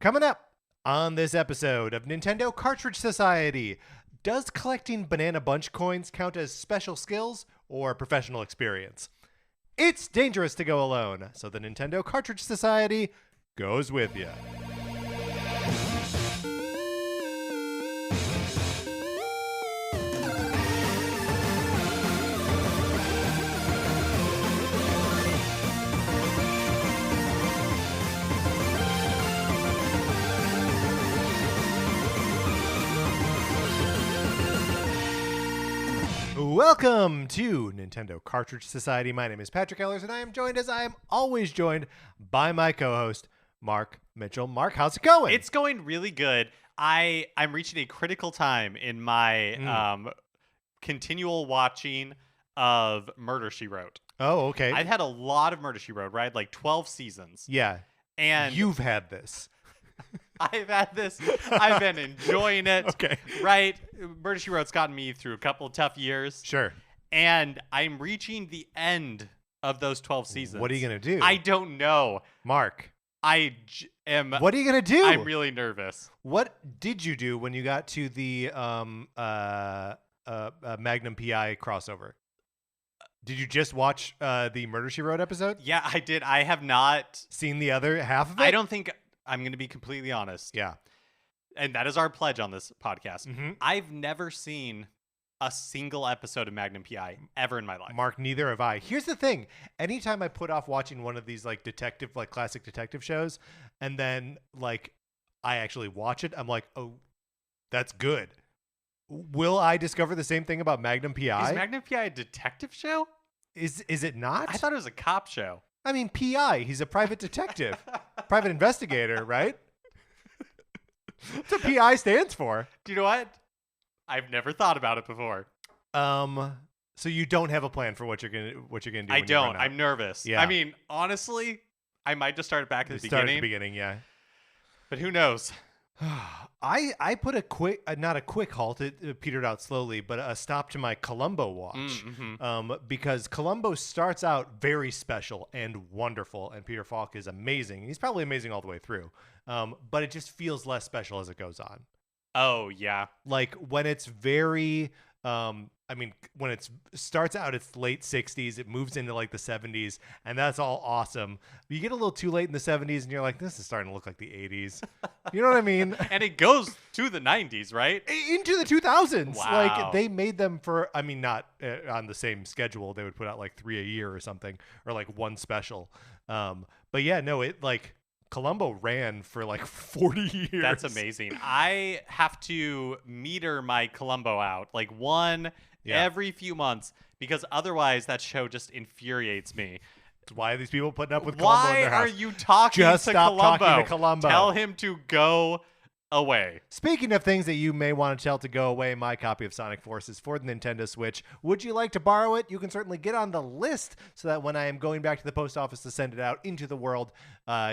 Coming up on this episode of Nintendo Cartridge Society, does collecting Banana Bunch coins count as special skills or professional experience? It's dangerous to go alone, so the Nintendo Cartridge Society goes with you. Welcome to Nintendo Cartridge Society. My name is Patrick Ellers, and I am joined, as I am always joined, by my co-host, Mark Mitchell. Mark, how's it going? It's going really good. I'm reaching a critical time in my continual watching of Murder, She Wrote. Oh, okay. I've had a lot of Murder, She Wrote, right? Like 12 seasons. Yeah. And You've had this. I've had this. I've been enjoying it. Okay. Right? Murder, She Wrote's gotten me through a couple of tough years. Sure. And I'm reaching the end of those 12 seasons. What are you going to do? I don't know. Mark. I am. What are you going to do? I'm really nervous. What did you do when you got to the Magnum PI crossover? Did you just watch the Murder, She Wrote episode? Yeah, I did. I have not Seen the other half of it? I don't think I'm going to be completely honest. Yeah. And that is our pledge on this podcast. Mhm. I've never seen a single episode of Magnum PI ever in my life. Mark, neither have I. Here's the thing. Anytime I put off watching one of these like detective, like classic detective shows, and then like I actually watch it, I'm like, oh, that's good. Will I discover the same thing about Magnum PI? Is Magnum PI a detective show? Is it not? I thought it was a cop show. I mean, PI. He's a private detective, private investigator, right? That's what PI stands for. Do you know what? I've never thought about it before. So you don't have a plan for what you're gonna do? I when you don't. run out? I'm nervous. Yeah. I mean, honestly, I might just start it back at the Start beginning. at the beginning, yeah. But who knows? I put a quick, not a quick halt, it petered out slowly, but a stop to my Columbo watch. Because Columbo starts out very special and wonderful, and Peter Falk is amazing. He's probably amazing all the way through. But it just feels less special as it goes on. Oh, yeah. Like when it's very, when it starts out, it's late 60s, it moves into like the 70s, and that's all awesome. But you get a little too late in the 70s, and you're like, this is starting to look like the 80s. You know what I mean? And it goes to the 90s, right? Into the 2000s. Wow. Like they made them for, not on the same schedule. They would put out like 3 a year or something, or like one special. But yeah, no, it like Columbo ran for like 40 years. That's amazing. I have to meter my Columbo out like one every few months, because otherwise that show just infuriates me. Why are these people putting up with Columbo in Why their house? are you talking Just to stop Columbo? talking to Columbo. Tell him to go away. Speaking of things that you may want to tell to go away, my copy of Sonic Forces for the Nintendo Switch. Would you like to borrow it? You can certainly get on the list so that when I am going back to the post office to send it out into the world,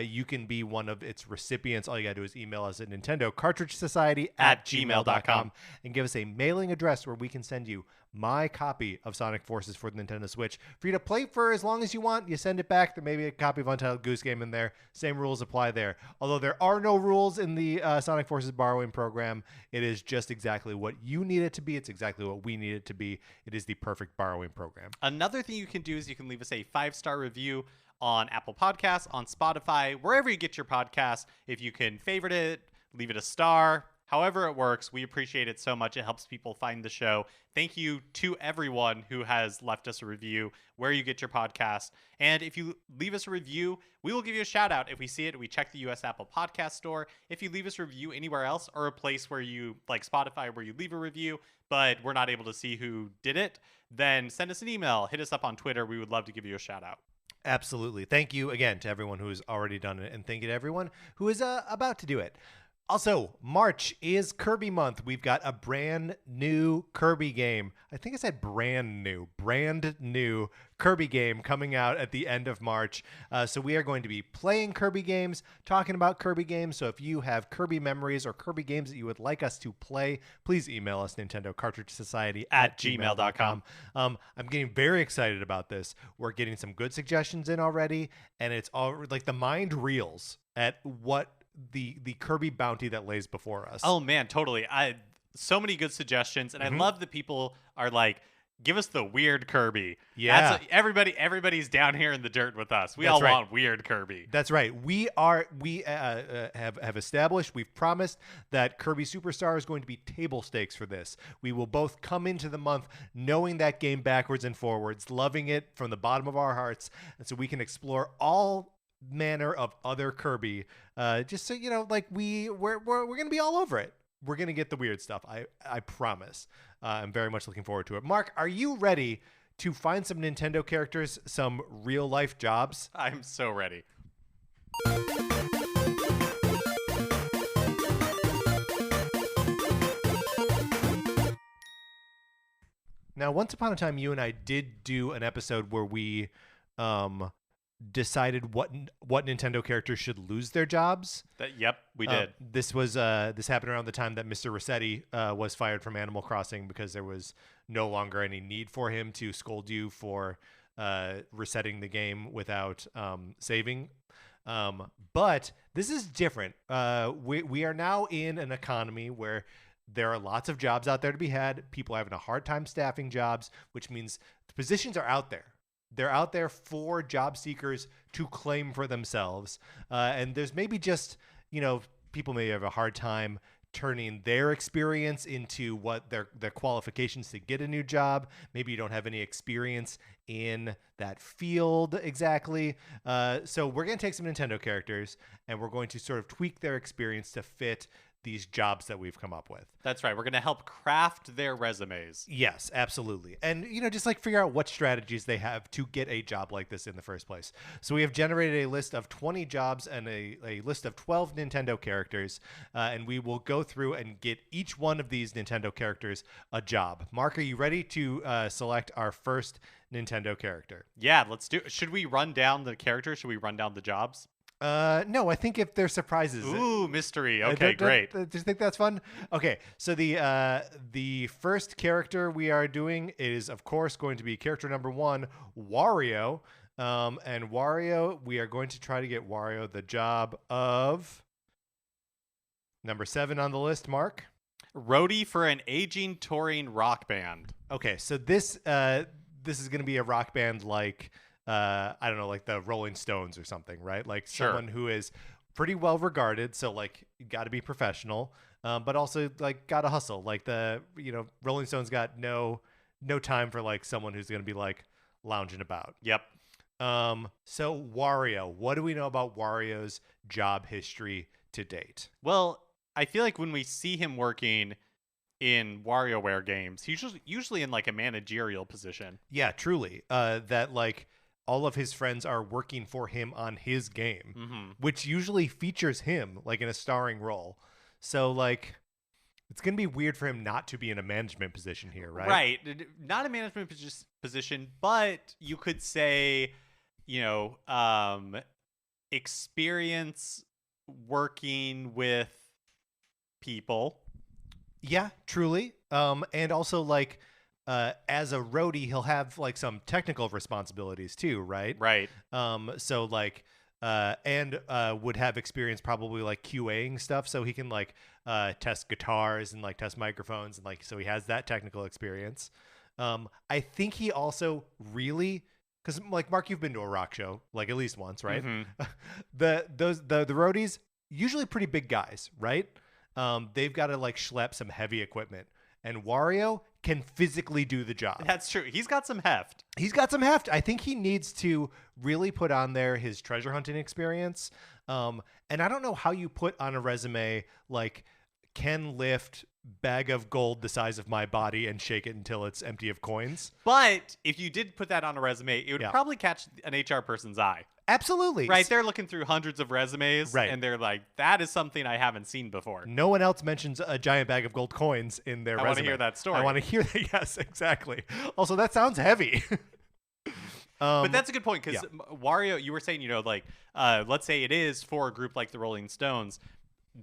you can be one of its recipients. All you got to do is email us at nintendocartridgesociety@gmail.com and give us a mailing address where we can send you my copy of Sonic Forces for the Nintendo Switch for you to play for as long as you want. You send it back. There may be a copy of Untitled Goose Game in there. Same rules apply there. Although there are no rules in the Sonic Forces borrowing program, it is just exactly what you need it to be. It's exactly what we need it to be. It is the perfect borrowing program. Another thing you can do is you can leave us a 5-star review on Apple Podcasts, on Spotify, wherever you get your podcasts. If you can favorite it, leave it a star. However it works, we appreciate it so much. It helps people find the show. Thank you to everyone who has left us a review where you get your podcast. And if you leave us a review, we will give you a shout out. If we see it, we check the US Apple Podcast Store. If you leave us a review anywhere else, or a place where you, like Spotify, where you leave a review, but we're not able to see who did it, then send us an email. Hit us up on Twitter. We would love to give you a shout out. Absolutely. Thank you again to everyone who has already done it, and thank you to everyone who is about to do it. Also, March is Kirby month. We've got a brand new Kirby game. I think I said brand new Kirby game coming out at the end of March. So we are going to be playing Kirby games, talking about Kirby games. So if you have Kirby memories or Kirby games that you would like us to play, please email us, nintendocartridgesociety@gmail.com. I'm getting very excited about this. We're getting some good suggestions in already, and it's all like the mind reels at what the Kirby bounty that lays before us. Oh man, totally. So many good suggestions, and I love that people are like, give us the weird Kirby. Yeah. Everybody's down here in the dirt with us. We That's all right. want weird Kirby. That's right. We have established, we've promised that Kirby Superstar is going to be table stakes for this. We will both come into the month knowing that game backwards and forwards, loving it from the bottom of our hearts, and so we can explore all manner of other Kirby. Just so you know, like we're gonna be all over it. We're gonna get the weird stuff. I promise. I'm very much looking forward to it. Mark, are you ready to find some Nintendo characters, some real life jobs? I'm so ready. Now, once upon a time, you and I did do an episode where we decided what Nintendo characters should lose their jobs. Yep, we did. This happened around the time that Mr. Rossetti was fired from Animal Crossing because there was no longer any need for him to scold you for resetting the game without saving. But this is different. We are now in an economy where there are lots of jobs out there to be had. People are having a hard time staffing jobs, which means the positions are out there. They're out there for job seekers to claim for themselves. And there's maybe just, people may have a hard time turning their experience into what their qualifications to get a new job. Maybe you don't have any experience in that field exactly. So we're going to take some Nintendo characters and we're going to sort of tweak their experience to fit these jobs that we've come up with. That's right. We're going to help craft their resumes. Yes, absolutely. And, just like figure out what strategies they have to get a job like this in the first place. So we have generated a list of 20 jobs and a list of 12 Nintendo characters. And we will go through and get each one of these Nintendo characters a job. Mark, are you ready to select our first Nintendo character? Yeah, let's do it. Should we run down the characters? Should we run down the jobs? No, I think if they're surprises. Ooh, mystery. Okay, great. Do you think that's fun? Okay, so the first character we are doing is, of course, going to be character number 1, Wario. And Wario, we are going to try to get Wario the job of number 7 on the list, Mark. Roadie for an aging touring rock band. Okay, so this is going to be a rock band like... I don't know, like the Rolling Stones or something, right? Like someone who is pretty well regarded. So like you got to be professional, but also like got to hustle. Like Rolling Stones got no time for like someone who's going to be like lounging about. Yep. So Wario, what do we know about Wario's job history to date? Well, I feel like when we see him working in WarioWare games, he's usually in like a managerial position. Yeah, truly. That like all of his friends are working for him on his game, which usually features him like in a starring role. So like it's going to be weird for him not to be in a management position here, right? Right. Not a management position, but you could say, experience working with people. Yeah, truly. And also like as a roadie, he'll have like some technical responsibilities too, right? Right. So like, and would have experience probably like QAing stuff, so he can like test guitars and like test microphones and like so he has that technical experience. I think he also really, because like Mark, you've been to a rock show like at least once, right? Mm-hmm. the roadies usually pretty big guys, right? They've got to like schlep some heavy equipment. And Wario can physically do the job. That's true. He's got some heft. I think he needs to really put on there his treasure hunting experience. And I don't know how you put on a resume like can lift bag of gold the size of my body and shake it until it's empty of coins. But if you did put that on a resume, it would probably catch an HR person's eye. Absolutely. Right. They're looking through hundreds of resumes. Right. And they're like, that is something I haven't seen before. No one else mentions a giant bag of gold coins in their resume. I want to hear that story. I want to hear that. Yes, exactly. Also, that sounds heavy. But that's a good point because Wario, you were saying, let's say it is for a group like the Rolling Stones.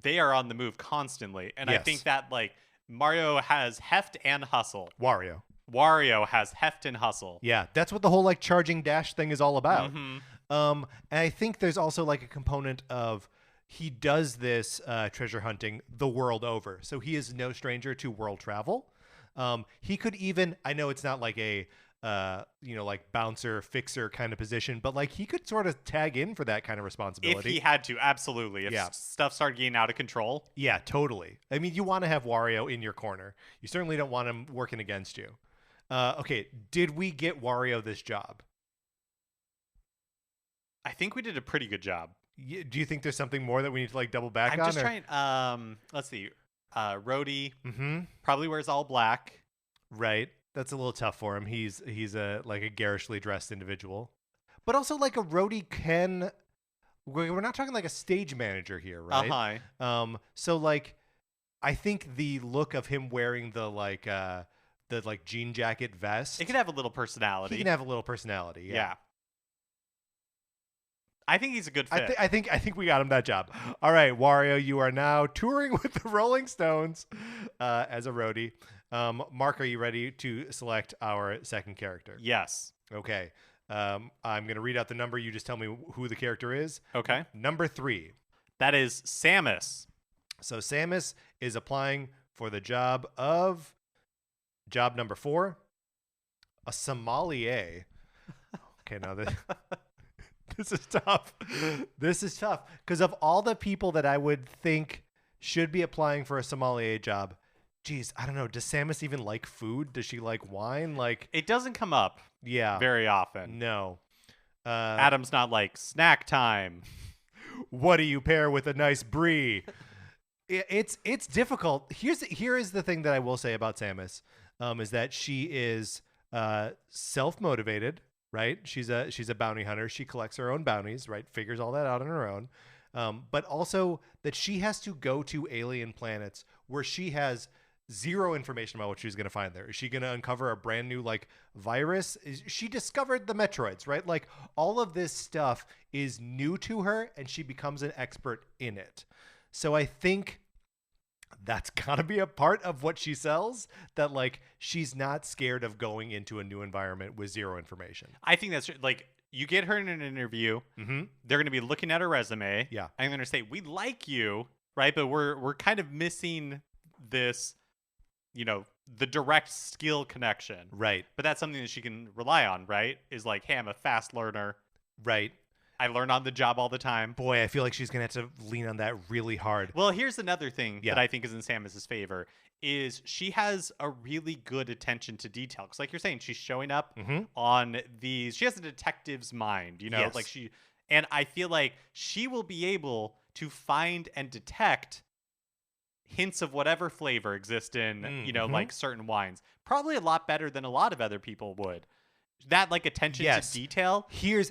They are on the move constantly. And I think that like Mario has heft and hustle. Wario has heft and hustle. Yeah, that's what the whole like charging dash thing is all about. Mm-hmm. And I think there's also like a component of he does this treasure hunting the world over. So he is no stranger to world travel. He could even, I know it's not like a, like bouncer, fixer kind of position, but like he could sort of tag in for that kind of responsibility. If he had to, absolutely. If Yeah. stuff started getting out of control. Yeah, totally. I mean, you want to have Wario in your corner. You certainly don't want him working against you. Okay, did we get Wario this job? I think we did a pretty good job. Do you think there's something more that we need to like double back on? I'm just trying. Let's see. Rhodey Mm-hmm. probably wears all black. Right. That's a little tough for him. He's a like a garishly dressed individual, but also like a roadie can. We're not talking like a stage manager here, right? So like, I think the look of him wearing the jean jacket vest, It could have a little personality. he can have a little personality. Yeah. I think he's a good fit. I think we got him that job. All right, Wario, you are now touring with the Rolling Stones as a roadie. Mark, are you ready to select our second character? Yes. Okay. I'm going to read out the number. You just tell me who the character is. Okay. Number 3. That is Samus. So Samus is applying for the job number 4, a sommelier. Okay, now this is tough. This is tough because of all the people that I would think should be applying for a sommelier job. Geez, I don't know. Does Samus even like food? Does she like wine? Like, It doesn't come up yeah, very often. no. Adam's not like snack time. What do you pair with a nice brie? It's difficult. Here is the thing that I will say about Samus, is that she is self-motivated, right? She's a bounty hunter. She collects her own bounties, right? Figures all that out on her own. But also that she has to go to alien planets where she has zero information about what she's going to find there. Is she going to uncover a brand new like virus? She discovered the Metroids, right? Like all of this stuff is new to her and she becomes an expert in it. So I think that's got to be a part of what she sells, that like she's not scared of going into a new environment with zero information. I think that's like you get her in an interview. Mm-hmm. They're going to be looking at her resume. Yeah. I'm going to say, we like you, right? But we're kind of missing this, the direct skill connection. Right. But that's something that she can rely on, right? Is like, hey, I'm a fast learner. Right. I learn on the job all the time. Boy, I feel like she's going to have to lean on that really hard. Well, here's another thing Yeah. that I think is in Samus's favor is she has a really good attention to detail. Because like you're saying, she's showing up Mm-hmm. on these. She has a detective's mind, Yes. like and I feel like she will be able to find and detect hints of whatever flavor exist in, Mhm. like certain wines. Probably a lot better than a lot of other people would. That like attention Yes. to detail. Here's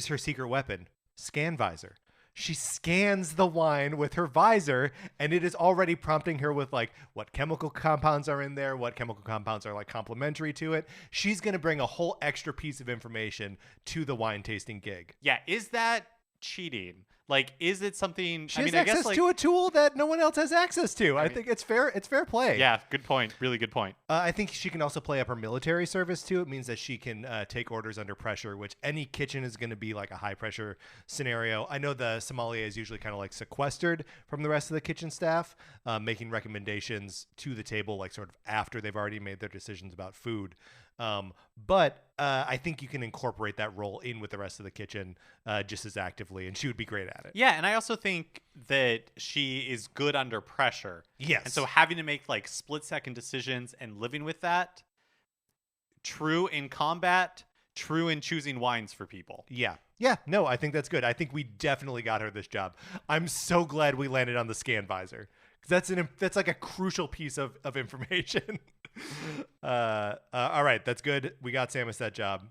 her secret weapon, scan visor. She scans the wine with her visor, and it is already prompting her with like what chemical compounds are in there, what chemical compounds are like complementary to it. She's going to bring a whole extra piece of information to the wine tasting gig. Yeah, is that cheating? Like, is it something? She I has mean, I access guess like, to a tool that no one else has access to. I think it's fair. It's fair play. yeah, good point. Really good point. I think she can also play up her military service too. It means that she can take orders under pressure, which any kitchen is going to be like a high pressure scenario. I know the sommelier is usually kind of like sequestered from the rest of the kitchen staff, making recommendations to the table, like sort of after they've already made their decisions about food. But I think you can incorporate that role in with the rest of the kitchen just as actively, and she would be great at it. Yeah, and I also think that she is good under pressure. Yes. And so having to make like split-second decisions and living with that, true in combat, true in choosing wines for people. Yeah. Yeah. No, I think that's good. I think we definitely got her this job. I'm so glad we landed on the scan visor because that's like a crucial piece of information. All right. That's good. We got Samus that job.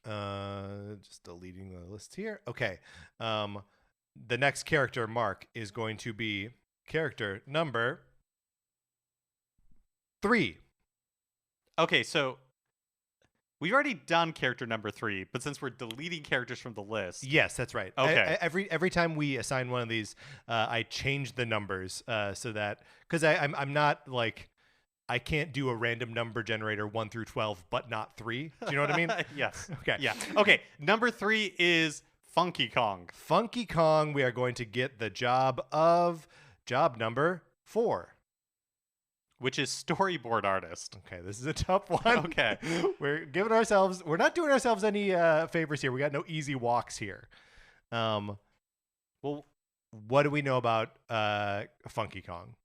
Just deleting the list here. Okay. The next character, Mark, is going to be character number 3. Okay, so we've already done character number 3, but since we're deleting characters from the list, Yes, that's right. Okay. Every time we assign one of these, I change the numbers so that because I'm not like I can't do a random number generator 1 through 12, but not 3. Do you know what I mean? yes. Okay. Yeah. Okay. Number 3 is Funky Kong, Funky Kong, we are going to get the job of job number 4. which is storyboard artist. Okay, this is a tough one. Okay. we're not doing ourselves any favors here. We got no easy walks here. Well, What do we know about Funky Kong?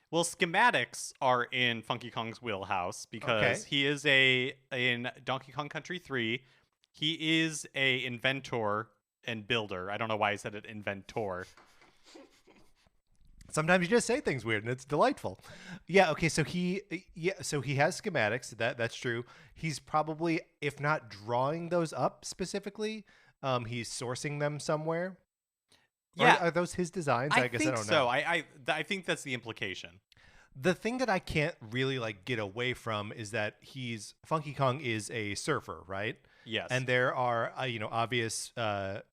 Well, schematics are in Funky Kong's wheelhouse because he is in Donkey Kong Country 3. He is a inventor and builder. I don't know why I said it inventor. Sometimes you just say things weird and it's delightful. Yeah, okay, so he has schematics. That's true. He's probably, if not drawing those up specifically, he's sourcing them somewhere. Yeah. Are those his designs? I guess I think don't so. know. I think that's the implication. The thing that I can't really get away from is that Funky Kong is a surfer, right? Yes. And there are obvious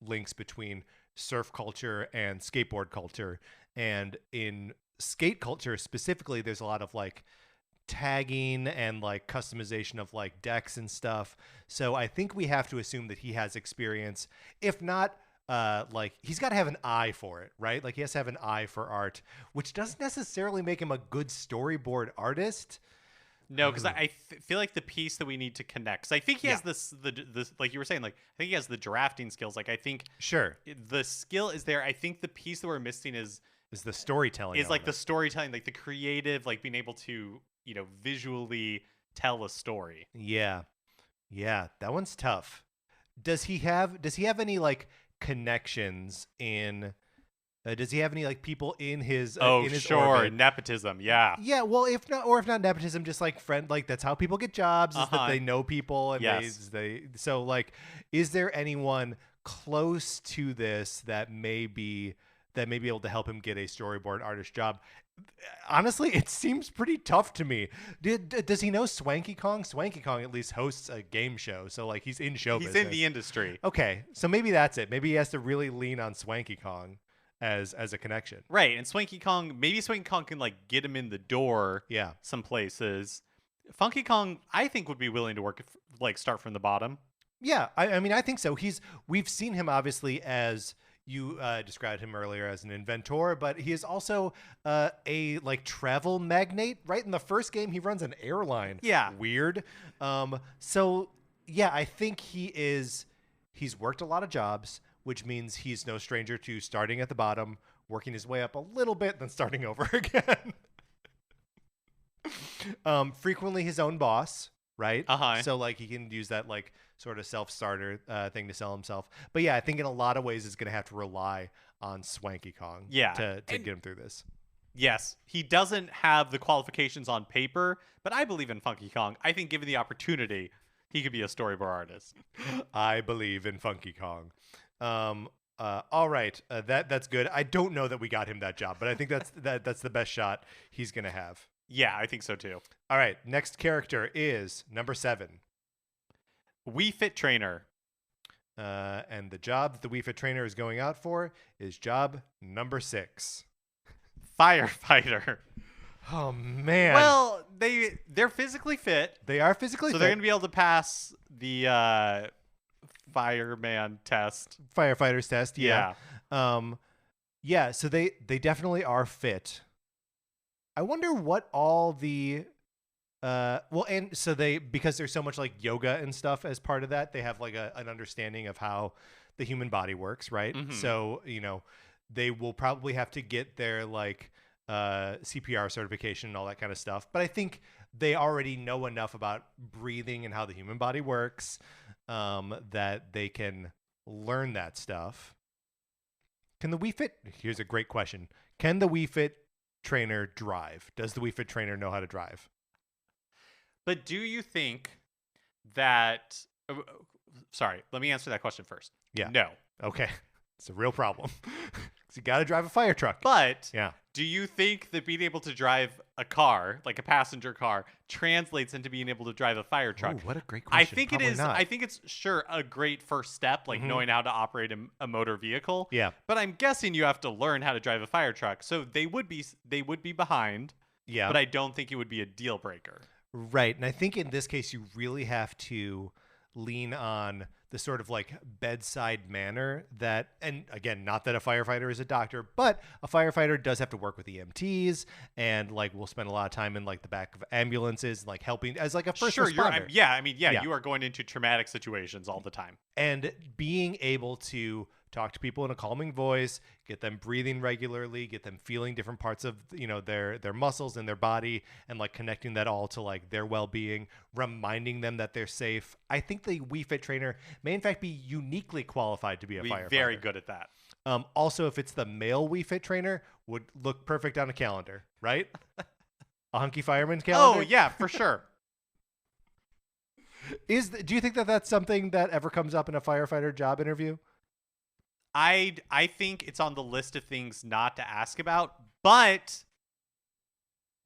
links between surf culture and skateboard culture. And in skate culture specifically, there's a lot of tagging and customization of decks and stuff. So I think we have to assume that he has experience, if not he's got to have an eye for it, right? He has to have an eye for art, which doesn't necessarily make him a good storyboard artist. No, because I feel like the piece that we need to connect. Because I think he has this like you were saying. I think he has the drafting skills. I think Sure. the skill is there. I think the piece that we're missing is the storytelling. Is the storytelling, the creative, being able to visually tell a story. Yeah, that one's tough. Does he have any connections in? Does he have any people in his? Oh, in his sure, orbit? nepotism. Yeah. Yeah, well, if not nepotism, just friend. That's how people get jobs. Is that they know people and Yes. they so is there anyone close to this that may be able to help him get a storyboard artist job? Honestly, it seems pretty tough to me. Does he know Swanky Kong? Swanky Kong at least hosts a game show, so he's in show He's business. in the industry. Okay, so maybe that's it. Maybe he has to really lean on Swanky Kong as a connection. Right, and Swanky Kong can get him in the door. Yeah. Some places. Funky Kong, I think, would be willing to work start from the bottom. Yeah, I mean, I think so. We've seen him obviously as you described him earlier as an inventor, but he is also a travel magnate. Right in the first game, he runs an airline. Yeah, weird. So yeah, I think he's worked a lot of jobs, which means he's no stranger to starting at the bottom, working his way up a little bit, then starting over again. Frequently his own boss, right? So he can use that sort of self-starter thing to sell himself. But yeah, I think in a lot of ways is going to have to rely on Swanky Kong to get him through this. Yes, he doesn't have the qualifications on paper, but I believe in Funky Kong. I think given the opportunity, he could be a storyboard artist. I believe in Funky Kong. All right, that's good. I don't know that we got him that job, but I think that's the best shot he's going to have. Yeah, I think so too. All right, next character is number 7. Wii Fit Trainer. And the job that the Wii Fit Trainer is going out for is job number 6. Firefighter. Oh, man. Well, they're physically fit. They are physically fit. So they're going to be able to pass the fireman test. Firefighter's test, yeah. Yeah. So they definitely are fit. I wonder what all the and so because there's so much yoga and stuff as part of that, they have an understanding of how the human body works, right? Mm-hmm. So, they will probably have to get their CPR certification and all that kind of stuff. But I think they already know enough about breathing and how the human body works that they can learn that stuff. Can the Wii Fit? Here's a great question. Can the Wii Fit trainer drive? Does the Wii Fit trainer know how to drive? But do you think that... sorry, let me answer that question first. Yeah. No. Okay. It's a real problem. Because you got to drive a fire truck. But yeah. Do you think that being able to drive a car, a passenger car, translates into being able to drive a fire truck? Ooh, what a great question. I think Probably it is. not. I think it's sure a great first step, knowing how to operate a motor vehicle. Yeah. But I'm guessing you have to learn how to drive a fire truck. So they would be behind. Yeah. But I don't think it would be a deal breaker. Right. And I think in this case, you really have to lean on the sort of like bedside manner that, and again, not that a firefighter is a doctor, but a firefighter does have to work with EMTs, and like we'll spend a lot of time in like the back of ambulances, like helping as like a first Sure, responder. yeah, Yeah. you are going into traumatic situations all the time. And being able to talk to people in a calming voice, get them breathing regularly, get them feeling different parts of their muscles and their body, and like connecting that all to like their well-being, reminding them that they're safe. I think the Wii Fit trainer may in fact be uniquely qualified to be a Be firefighter. very good at that. Also, if it's the male Wii Fit trainer, would look perfect on a calendar, right? A hunky fireman's calendar. Oh yeah, for sure. Do you think that that's something that ever comes up in a firefighter job interview? I think it's on the list of things not to ask about, but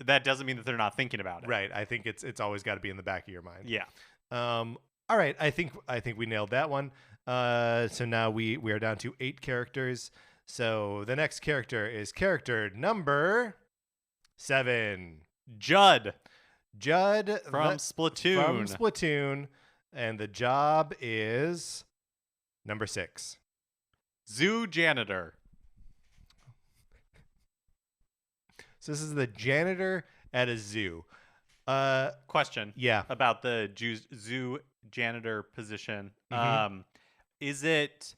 that doesn't mean that they're not thinking about it. Right. I think it's always got to be in the back of your mind. Yeah. All right. I think we nailed that one. So now we are down to 8 characters. So the next character is character number 7. Judd Judd from Splatoon. From Splatoon. And the job is number 6. Zoo janitor. So this is the janitor at a zoo. Question. Yeah. About the zoo janitor position. Mhm. Is it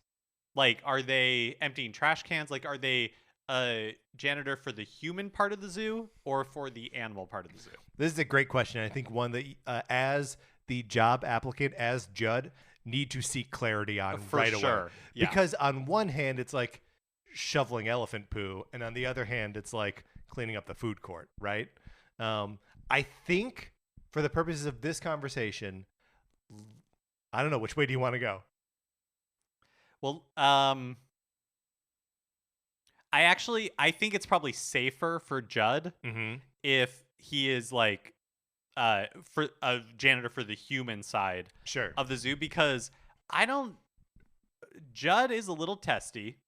like, are they emptying trash cans? Like, are they a janitor for the human part of the zoo or for the animal part of the zoo? This is a great question. I think one that as the job applicant, as Judd, need to seek clarity on For right sure. away. Yeah. Because on one hand, it's like shoveling elephant poo, and on the other hand, it's like cleaning up the food court, right? I think for the purposes of this conversation, I don't know, which way do you want to go? Well, I think it's probably safer for Judd Mm-hmm. if he is like for a janitor for the human side Sure. of the zoo, because Judd is a little testy,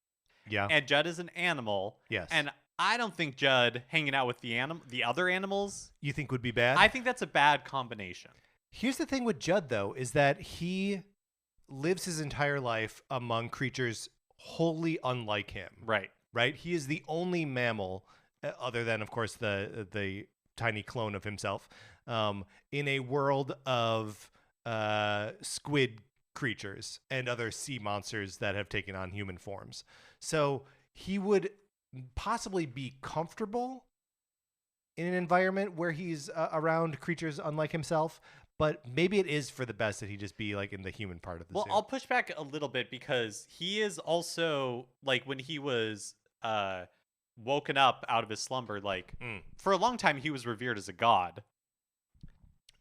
Yeah. and Judd is an animal, Yes. and I don't think Judd hanging out with the other animals, You think would be bad? I think that's a bad combination. Here's the thing with Judd, though, is that he lives his entire life among creatures wholly unlike him. Right. Right? He is the only mammal, other than, of course, the tiny clone of himself, in a world of squid creatures and other sea monsters that have taken on human forms. So he would possibly be comfortable in an environment where he's around creatures unlike himself, but maybe it is for the best that he just be like in the human part of the Well, zoo. I'll push back a little bit, because he is also like, when he was woken up out of his slumber, like for a long time he was revered as a god.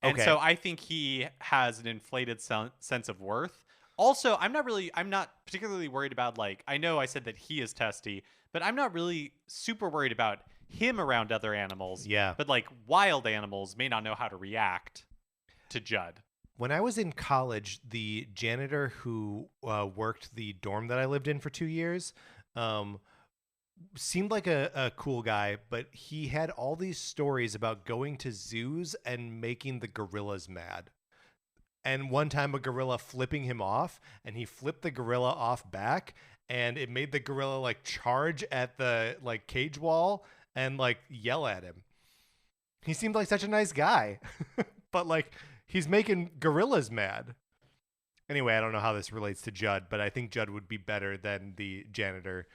And Okay. so I think he has an inflated sense of worth. Also, I'm not particularly worried about, like, I know I said that he is testy, but I'm not really super worried about him around other animals. Yeah. But like wild animals may not know how to react to Judd. When I was in college, the janitor who worked the dorm that I lived in for 2 years seemed like a cool guy, but he had all these stories about going to zoos and making the gorillas mad. And one time a gorilla flipping him off, and he flipped the gorilla off back, and it made the gorilla like charge at the like cage wall and like yell at him. He seemed like such a nice guy, but like he's making gorillas mad. Anyway, I don't know how this relates to Judd, but I think Judd would be better than the janitor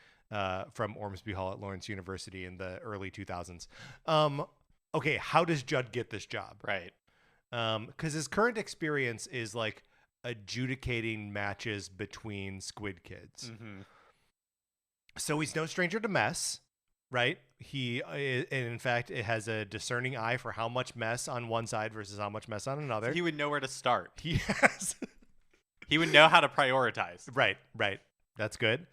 from Ormsby Hall at Lawrence University in the early 2000s. Okay, how does Judd get this job? Right. Because his current experience is like adjudicating matches between squid kids. Mm-hmm. So he's no stranger to mess, right? And in fact, it has a discerning eye for how much mess on one side versus how much mess on another. He would know where to start. He has. He would know how to prioritize. Right. That's good.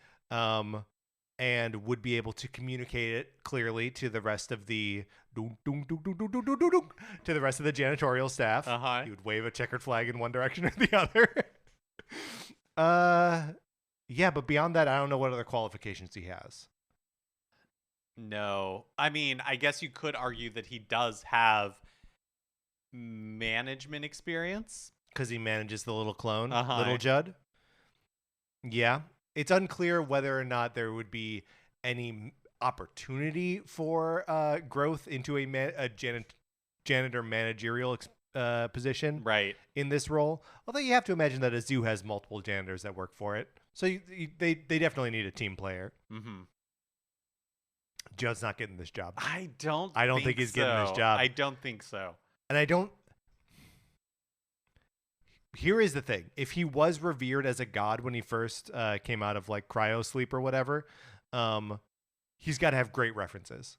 And would be able to communicate it clearly to the rest of the janitorial staff. Uh-huh. He would wave a checkered flag in one direction or the other. Yeah, but beyond that, I don't know what other qualifications he has. No. I mean, I guess you could argue that he does have management experience. Because he manages the little clone, Uh-huh. little Judd. Yeah. It's unclear whether or not there would be any opportunity for growth into a janitor managerial position Right. in this role. Although you have to imagine that a zoo has multiple janitors that work for it. So they definitely need a team player. Mm-hmm. Judd's not getting this job. I don't think he's getting this job. I don't think so. And I don't. Here is the thing. If he was revered as a god when he first came out of like cryo sleep or whatever, he's got to have great references,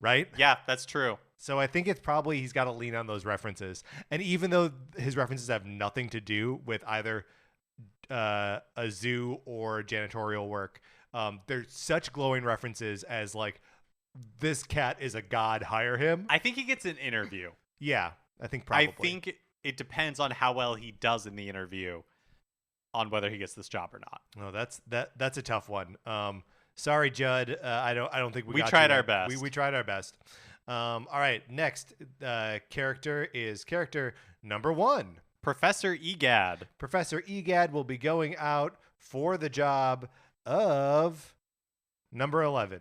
right? Yeah, that's true. So I think it's probably he's got to lean on those references. And even though his references have nothing to do with either a zoo or janitorial work, they're such glowing references as like, this cat is a god, hire him. I think he gets an interview. Yeah, I think probably. I think it depends on how well he does in the interview on whether he gets this job or not. No, that's a tough one. Sorry, Judd. I don't think we got tried you our there. best. We tried our best. All right, next character is character number 1. Professor Egad. Professor Egad will be going out for the job of number 11.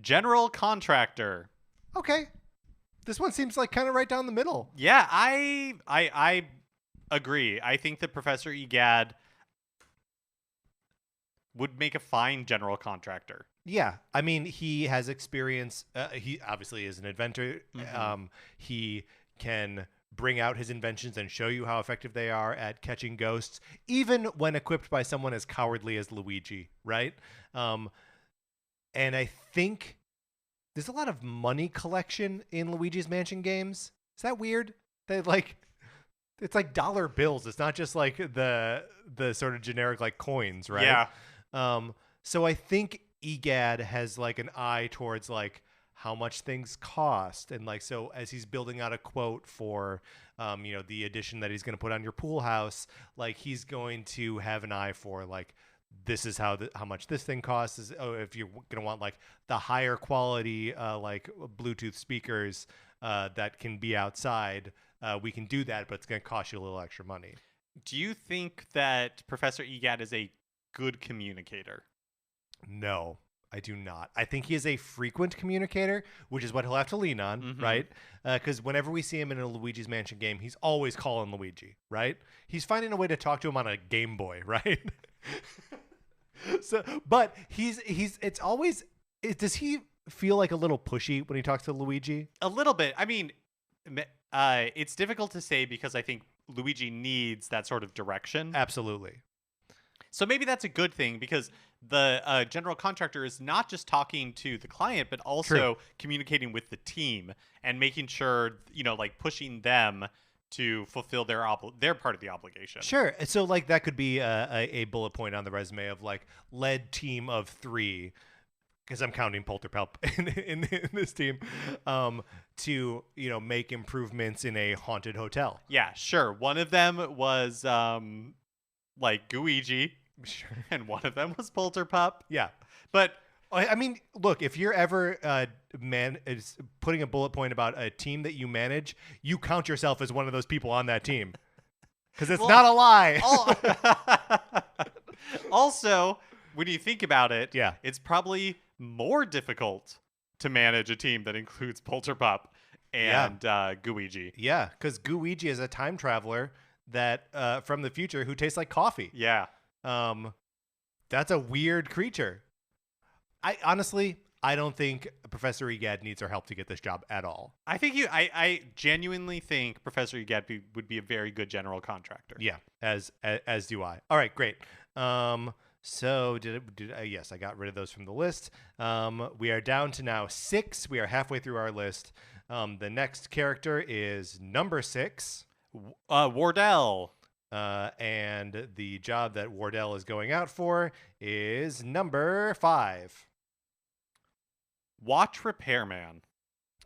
General contractor. Okay. This one seems like kind of right down the middle. Yeah, I agree. I think that Professor Egad would make a fine general contractor. Yeah, I mean, he has experience. He obviously is an inventor. Mm-hmm. He can bring out his inventions and show you how effective they are at catching ghosts, even when equipped by someone as cowardly as Luigi, right? And I think there's a lot of money collection in Luigi's Mansion games. Is that weird? They like, it's like dollar bills. It's not just like the sort of generic like coins, right? Yeah. So I think Egad has like an eye towards like how much things cost, and like, so as he's building out a quote for the addition that he's going to put on your pool house, like he's going to have an eye for like, this is how much this thing costs. Is if you're going to want like the higher quality like Bluetooth speakers that can be outside, we can do that, but it's going to cost you a little extra money. Do you think that Professor Egad is a good communicator? No, I do not. I think he is a frequent communicator, which is what he'll have to lean on, Mm-hmm. right? Because whenever we see him in a Luigi's Mansion game, he's always calling Luigi, right? He's finding a way to talk to him on a Game Boy, right? But it's always. Does he feel like a little pushy when he talks to Luigi? A little bit. I mean, it's difficult to say because I think Luigi needs that sort of direction. Absolutely. So maybe that's a good thing because the general contractor is not just talking to the client, but also True. communicating with the team and making sure, like pushing them to fulfill their part of the obligation. Sure. So like that could be a bullet point on the resume of like led team of 3, because I'm counting Polterpelp in this team, to make improvements in a haunted hotel. Yeah, sure. One of them was like Guigi. Sure. And one of them was Polterpup. Yeah. But I mean, look, if you're ever is putting a bullet point about a team that you manage, you count yourself as one of those people on that team, because it's not a lie. Also, when you think about it, Yeah. it's probably more difficult to manage a team that includes Polterpup and Guigi. Yeah, because Guigi is a time traveler that from the future who tastes like coffee. Yeah. That's a weird creature. I don't think Professor Egad needs our help to get this job at all. I think I genuinely think Professor Egad would be a very good general contractor. Yeah, as do I. All right, great. So yes, I got rid of those from the list. We are down to now 6. We are halfway through our list. The next character is number 6. Wardell. And the job that Wardell is going out for is number 5. Watch Repairman.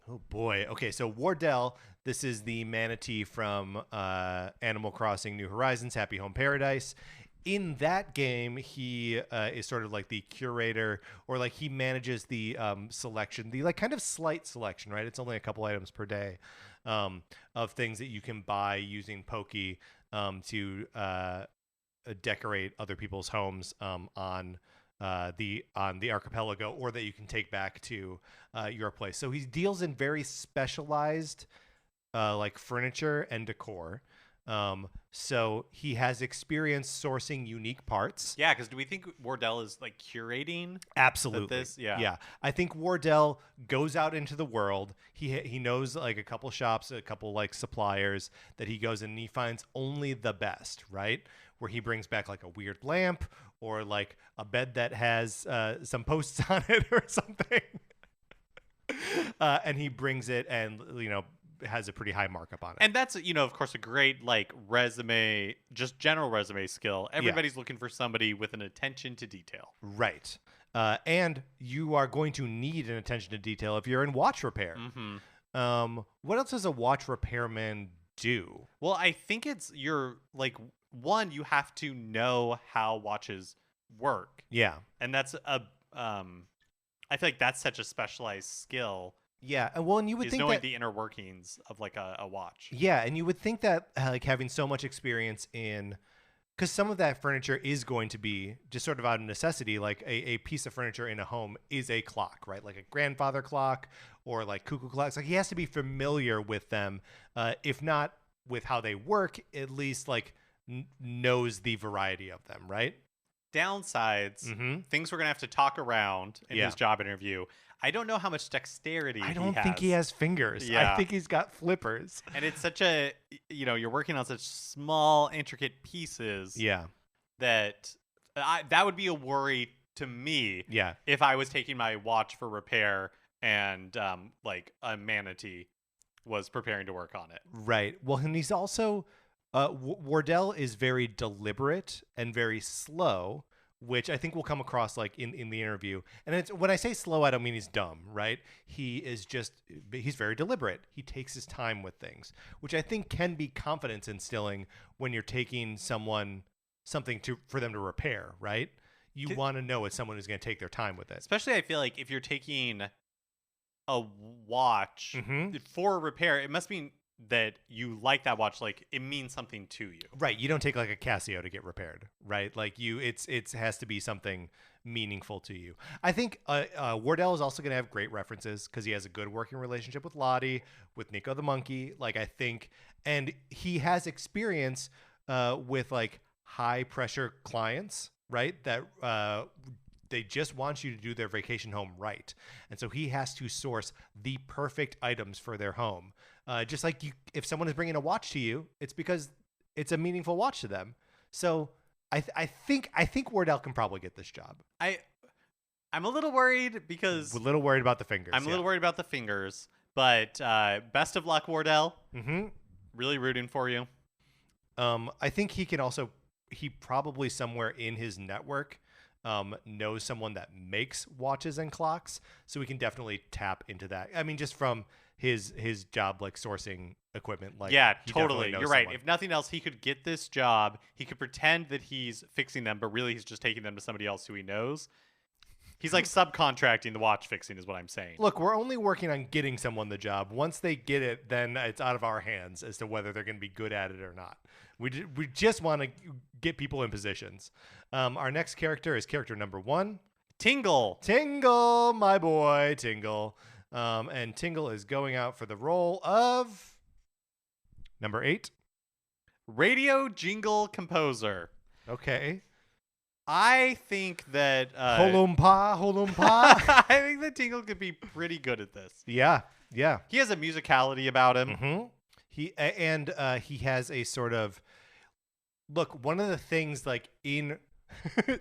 Oh boy. Okay, so Wardell, this is the manatee from Animal Crossing New Horizons, Happy Home Paradise. In that game, he is sort of like the curator, or like he manages the selection, the like kind of slight selection, right? It's only a couple items per day of things that you can buy using Poke to decorate other people's homes on the archipelago, or that you can take back to your place. So he deals in very specialized like furniture and decor. So he has experience sourcing unique parts. Yeah, because do we think Wardell is like curating? Absolutely. Yeah. I think Wardell goes out into the world. He knows like a couple shops, a couple like suppliers that he goes in and he finds only the best, right? Where he brings back like a weird lamp or like a bed that has some posts on it or something. And he brings it and, has a pretty high markup on it. And that's, of course, a great like resume, just general resume skill. Everybody's looking for somebody with an attention to detail. Right. And you are going to need an attention to detail if you're in watch repair. Mm-hmm. What else does a watch repairman do? Well, I think you're like, one, you have to know how watches work. Yeah. And that's I feel like that's such a specialized skill. Yeah, and you would think knowing that the inner workings of like a watch. Yeah, and you would think that like having so much experience in, because some of that furniture is going to be just sort of out of necessity, like a piece of furniture in a home is a clock, right? Like a grandfather clock or like cuckoo clocks. Like he has to be familiar with them, if not with how they work, at least like knows the variety of them, right? Downsides, things we're gonna have to talk around in his job interview. I don't know how much dexterity I don't think he has fingers. Yeah. I think he's got flippers. And it's such a, you're working on such small, intricate pieces. Yeah. That would be a worry to me. Yeah. If I was taking my watch for repair and like a manatee was preparing to work on it. Right. Well, and he's also, Wardell is very deliberate and very slow, which I think will come across like in the interview. And it's, when I say slow, I don't mean he's dumb, right? He's very deliberate. He takes his time with things, which I think can be confidence instilling when you're taking something for them to repair, right? You want to know it's someone who's going to take their time with it. Especially I feel like if you're taking a watch for repair, it must mean that you like that watch, like it means something to you. Right. You don't take like a Casio to get repaired, right? Like it has to be something meaningful to you. I think Wardell is also going to have great references because he has a good working relationship with Lottie, with Nico the monkey. Like I think, and he has experience with like high pressure clients, right? That they just want you to do their vacation home right. And so he has to source the perfect items for their home. Just like if someone is bringing a watch to you, it's because it's a meaningful watch to them. So I think Wardell can probably get this job. I'm a little worried because We're a little worried about the fingers. I'm a little worried about the fingers, but best of luck, Wardell. Mm-hmm. Really rooting for you. I think he probably somewhere in his network knows someone that makes watches and clocks, so we can definitely tap into that. I mean, just from his job, like sourcing equipment. Like, yeah, he totally. knows You're right. someone. If nothing else, he could get this job. He could pretend that he's fixing them, but really he's just taking them to somebody else who he knows. He's like subcontracting the watch fixing is what I'm saying. Look, we're only working on getting someone the job. Once they get it, then it's out of our hands as to whether they're going to be good at it or not. We just want to get people in positions. Our next character is character number 1. Tingle, my boy, Tingle. And Tingle is going out for the role of number 8. radio jingle composer. Okay. I think that Holompa. I think that Tingle could be pretty good at this. Yeah. He has a musicality about him. Mm-hmm. He has a sort of look. One of the things like in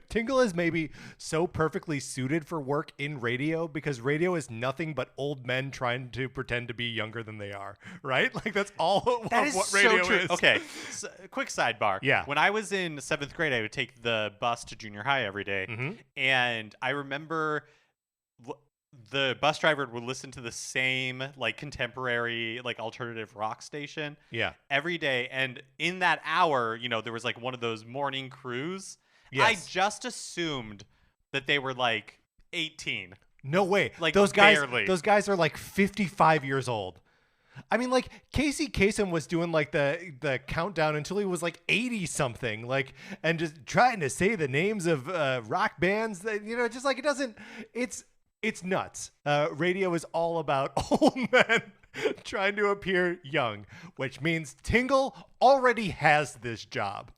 Tingle is maybe so perfectly suited for work in radio because radio is nothing but old men trying to pretend to be younger than they are, right? Like that's all That is what so radio true. is. Okay, so, quick sidebar. Yeah. When I was in 7th grade, I would take the bus to junior high every day, and I remember the bus driver would listen to the same like contemporary like alternative rock station every day, and in that hour, there was like one of those morning crews. Yes. I just assumed that they were like 18. No way. Like those guys barely. Those guys are like 55 years old. I mean, like Casey Kasem was doing like the countdown until he was like 80 something, like, and just trying to say the names of rock bands that, just like it doesn't. It's nuts. Radio is all about old men trying to appear young, which means Tingle already has this job.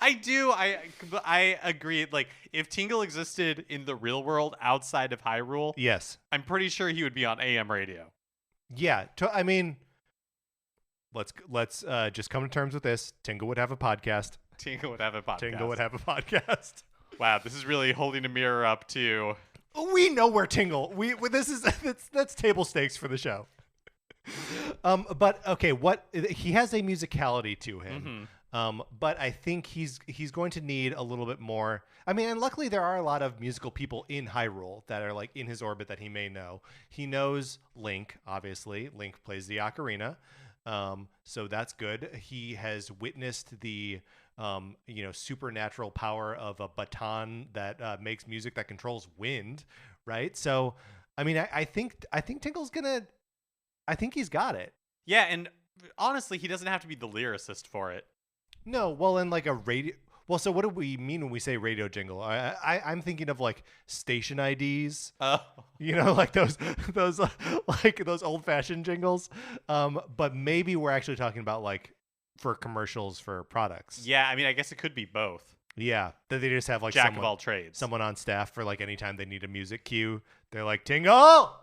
I agree. Like, if Tingle existed in the real world outside of Hyrule, Yes. I'm pretty sure he would be on AM radio. Yeah. I mean, let's just come to terms with this. Tingle would have a podcast. Tingle would have a podcast. Tingle would have a podcast. Wow, this is really holding a mirror up to. We know where Tingle. This is that's table stakes for the show. But okay, he has a musicality to him. But I think he's going to need a little bit more. I mean, and luckily there are a lot of musical people in Hyrule that are like in his orbit that he may know. He knows Link, obviously. Link plays the ocarina. So that's good. He has witnessed the supernatural power of a baton that makes music that controls wind, right? So, I mean, I think Tingle's I think he's got it. Yeah, and honestly, he doesn't have to be the lyricist for it. No, well, in like a radio. Well, so what do we mean when we say radio jingle? I'm thinking of like station IDs. Oh, Like those like those old fashioned jingles. But maybe we're actually talking about like for commercials for products. yeah. I mean, I guess it could be both. Yeah, that they just have like Jack of all trades. someone on staff for like anytime they need a music cue. They're like, Tingle,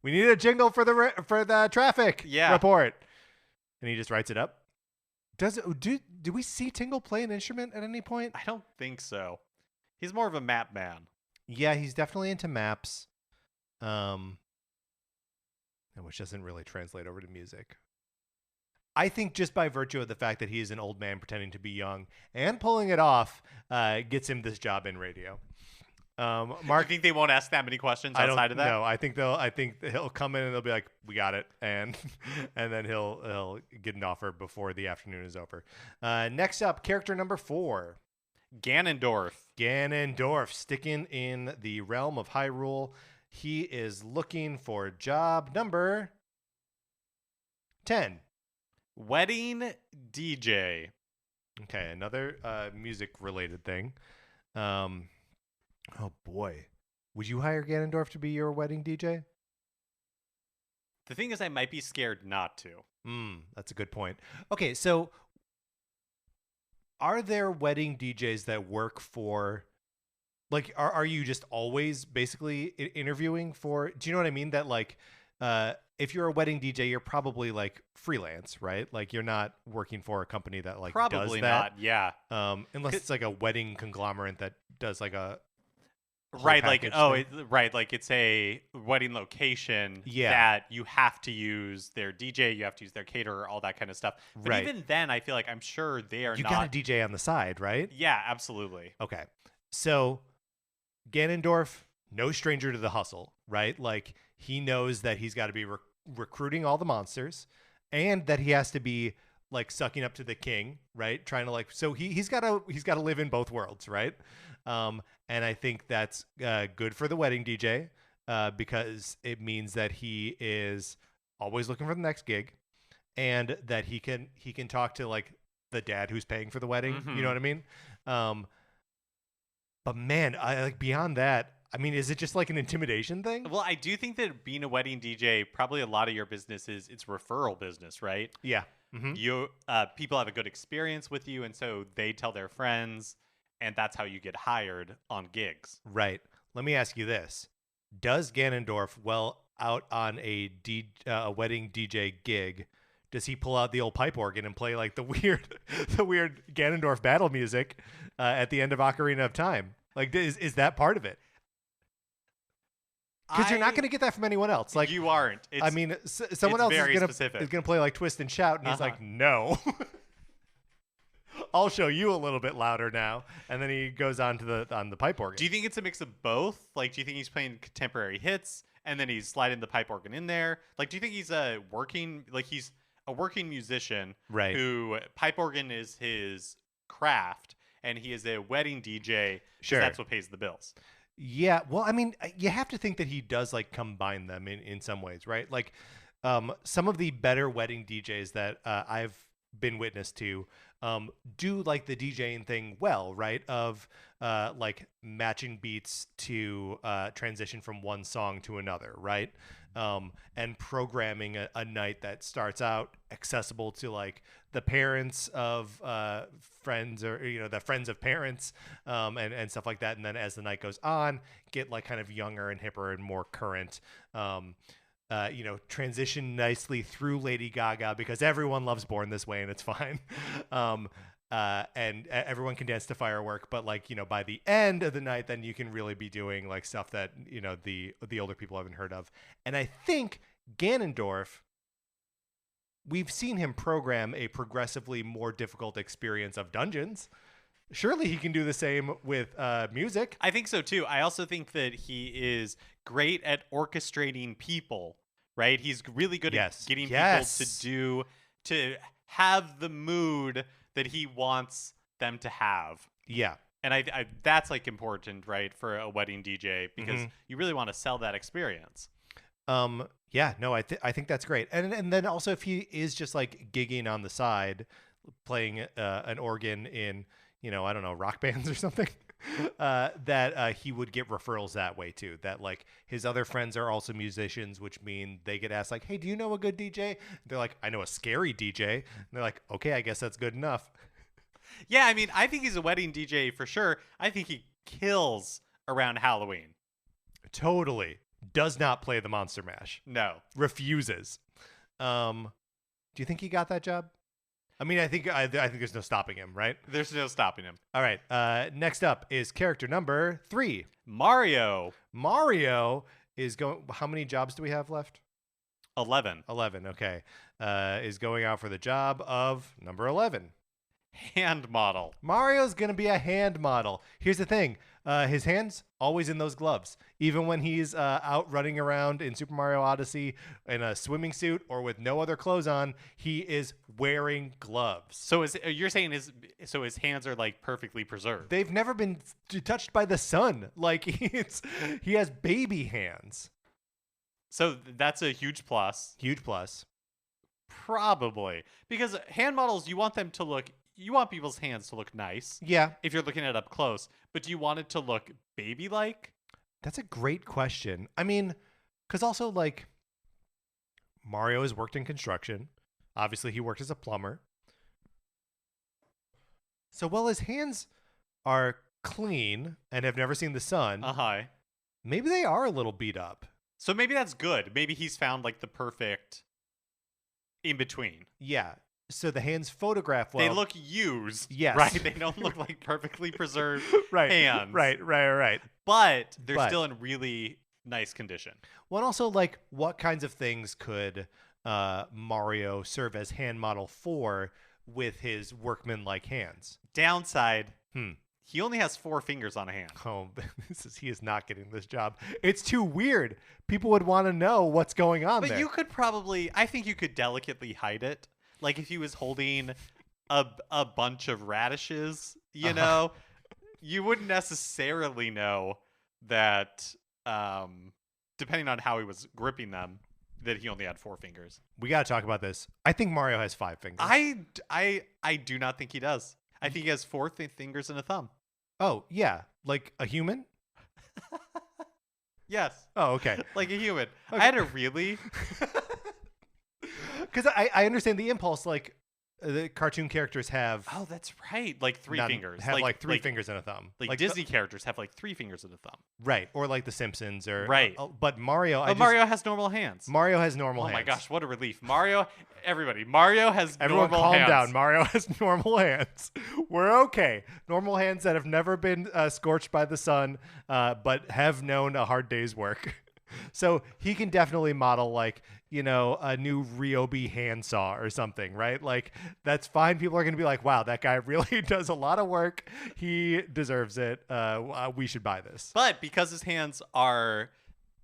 we need a jingle for the traffic report, and he just writes it up. Do we see Tingle play an instrument at any point? I don't think so. He's more of a map man. Yeah, he's definitely into maps, which doesn't really translate over to music. I think just by virtue of the fact that he is an old man pretending to be young and pulling it off, gets him this job in radio. Mark, Mark, you think they won't ask that many questions outside of that? No, I think he'll come in and they'll be like, "We got it," and then he'll get an offer before the afternoon is over. Next up, character number 4, Ganondorf. Ganondorf, sticking in the realm of Hyrule. He is looking for job number 10. Wedding DJ. Okay, another music-related thing. Oh boy, would you hire Ganondorf to be your wedding DJ? The thing is, I might be scared not to. That's a good point. Okay, so are there wedding DJs that work for, like, are you just always basically interviewing for? Do you know what I mean? That like, if you're a wedding DJ, you're probably like freelance, right? Like you're not working for a company that like Probably does that. not. Yeah. Unless it's like a wedding conglomerate that does like a right, like thing. like it's a wedding location Yeah. that you have to use their DJ, you have to use their caterer, all that kind of stuff. But Right. even then, I feel like I'm sure they are You not. got a DJ on the side, right? Yeah, absolutely. Okay. So Ganondorf, no stranger to the hustle, right? Like he knows that he's got to be recruiting all the monsters and that he has to be like sucking up to the king, right? Trying to like, so he's got to live in both worlds, right? And I think that's good for the wedding DJ because it means that he is always looking for the next gig and that he can talk to like the dad who's paying for the wedding. Mhm. You know what I mean? But man, I like beyond that. I mean, is it just like an intimidation thing? Well, I do think that being a wedding DJ, probably a lot of your business it's referral business, right? Yeah. Mm-hmm. You people have a good experience with you, and so they tell their friends, and that's how you get hired on gigs. Right. Let me ask you this: does Ganondorf, well, out on a wedding DJ gig, does he pull out the old pipe organ and play like the weird Ganondorf battle music at the end of Ocarina of Time? Like, is that part of it? Because you're not going to get that from anyone else. Like you aren't. I mean, someone else very is specific. going to play like Twist and Shout, and he's like, no. I'll show you a little bit louder now, and then he goes on to the pipe organ. Do you think it's a mix of both? Like, do you think he's playing contemporary hits and then he's sliding the pipe organ in there? Like, do you think he's a working musician, Right. who pipe organ is his craft, and he is a wedding DJ? 'Cause Sure. that's what pays the bills. Yeah, well, I mean, you have to think that he does like combine them in some ways, right? Like, some of the better wedding DJs that I've been witness to do like the DJing thing well, right? Of like matching beats to transition from one song to another, right? And programming a night that starts out accessible to like the parents of friends, or the friends of parents, and stuff like that. And then as the night goes on, get like kind of younger and hipper and more current. Transition nicely through Lady Gaga because everyone loves Born This Way and it's fine. And everyone can dance to Firework, but like, by the end of the night, then you can really be doing like stuff that, the older people haven't heard of. And I think Ganondorf, we've seen him program a progressively more difficult experience of dungeons. Surely he can do the same with music. I think so too. I also think that he is great at orchestrating people, right? He's really good at getting people to have the mood that he wants them to have. Yeah. And I that's like important, right, for a wedding DJ, because you really want to sell that experience. Yeah, no, I think that's great. And then also if he is just like gigging on the side, playing an organ in, I don't know, rock bands or something, that he would get referrals that way too. That like his other friends are also musicians, which mean they get asked like, "Hey, do you know a good DJ?" They're like, "I know a scary DJ." And they're like, "Okay, I guess that's good enough." Yeah, I mean, I think he's a wedding DJ for sure. I think he kills around Halloween. Totally. Does not play the Monster Mash. No. Refuses. Do you think he got that job? I mean, I think there's no stopping him, right? There's no stopping him. All right. Next up is character number 3. Mario. Mario is going. How many jobs do we have left? 11. 11. Okay. Is going out for the job of number 11. Hand model. Mario's going to be a hand model. Here's the thing. His hands always in those gloves. Even when he's out running around in Super Mario Odyssey in a swimming suit or with no other clothes on, he is wearing gloves. So you're saying his hands are like perfectly preserved. They've never been touched by the sun. Like he has baby hands. So that's a huge plus. Huge plus. Probably. Because hand models, you want people's hands to look nice. Yeah. If you're looking at it up close. But do you want it to look baby-like? That's a great question. I mean, because also, like, Mario has worked in construction. Obviously, he worked as a plumber. So while his hands are clean and have never seen the sun, maybe they are a little beat up. So maybe that's good. Maybe he's found, like, the perfect in-between. Yeah. So the hands photograph well. They look used. Yes. Right? They don't look like perfectly preserved hands. Right. But they're still in really nice condition. Well, and also, like, what kinds of things could Mario serve as hand model for with his workman-like hands? Downside, he only has 4 fingers on a hand. Oh, he is not getting this job. It's too weird. People would want to know what's going on there. But you could I think you could delicately hide it. Like if he was holding a bunch of radishes, you wouldn't necessarily know that, depending on how he was gripping them, that he only had 4 fingers. We got to talk about this. I think Mario has 5 fingers. I do not think he does. I think he has 4 fingers and a thumb. Oh, yeah. Like a human? Yes. Oh, okay. Like a human. Okay. I had a really... Because I understand the impulse, like, the cartoon characters have... Oh, that's right. Like 3 fingers. Have like 3 fingers and a thumb. Like Disney characters have like 3 fingers and a thumb. Right. Or like the Simpsons. Or right. But Mario... Mario has normal hands. Mario has normal hands. Oh my gosh, what a relief. Mario has Everyone normal hands. Calm down. Mario has normal hands. We're okay. Normal hands that have never been scorched by the sun, but have known a hard day's work. So he can definitely model like, a new Ryobi handsaw or something, right? Like that's fine. People are going to be like, wow, that guy really does a lot of work. He deserves it. We should buy this. But because his hands are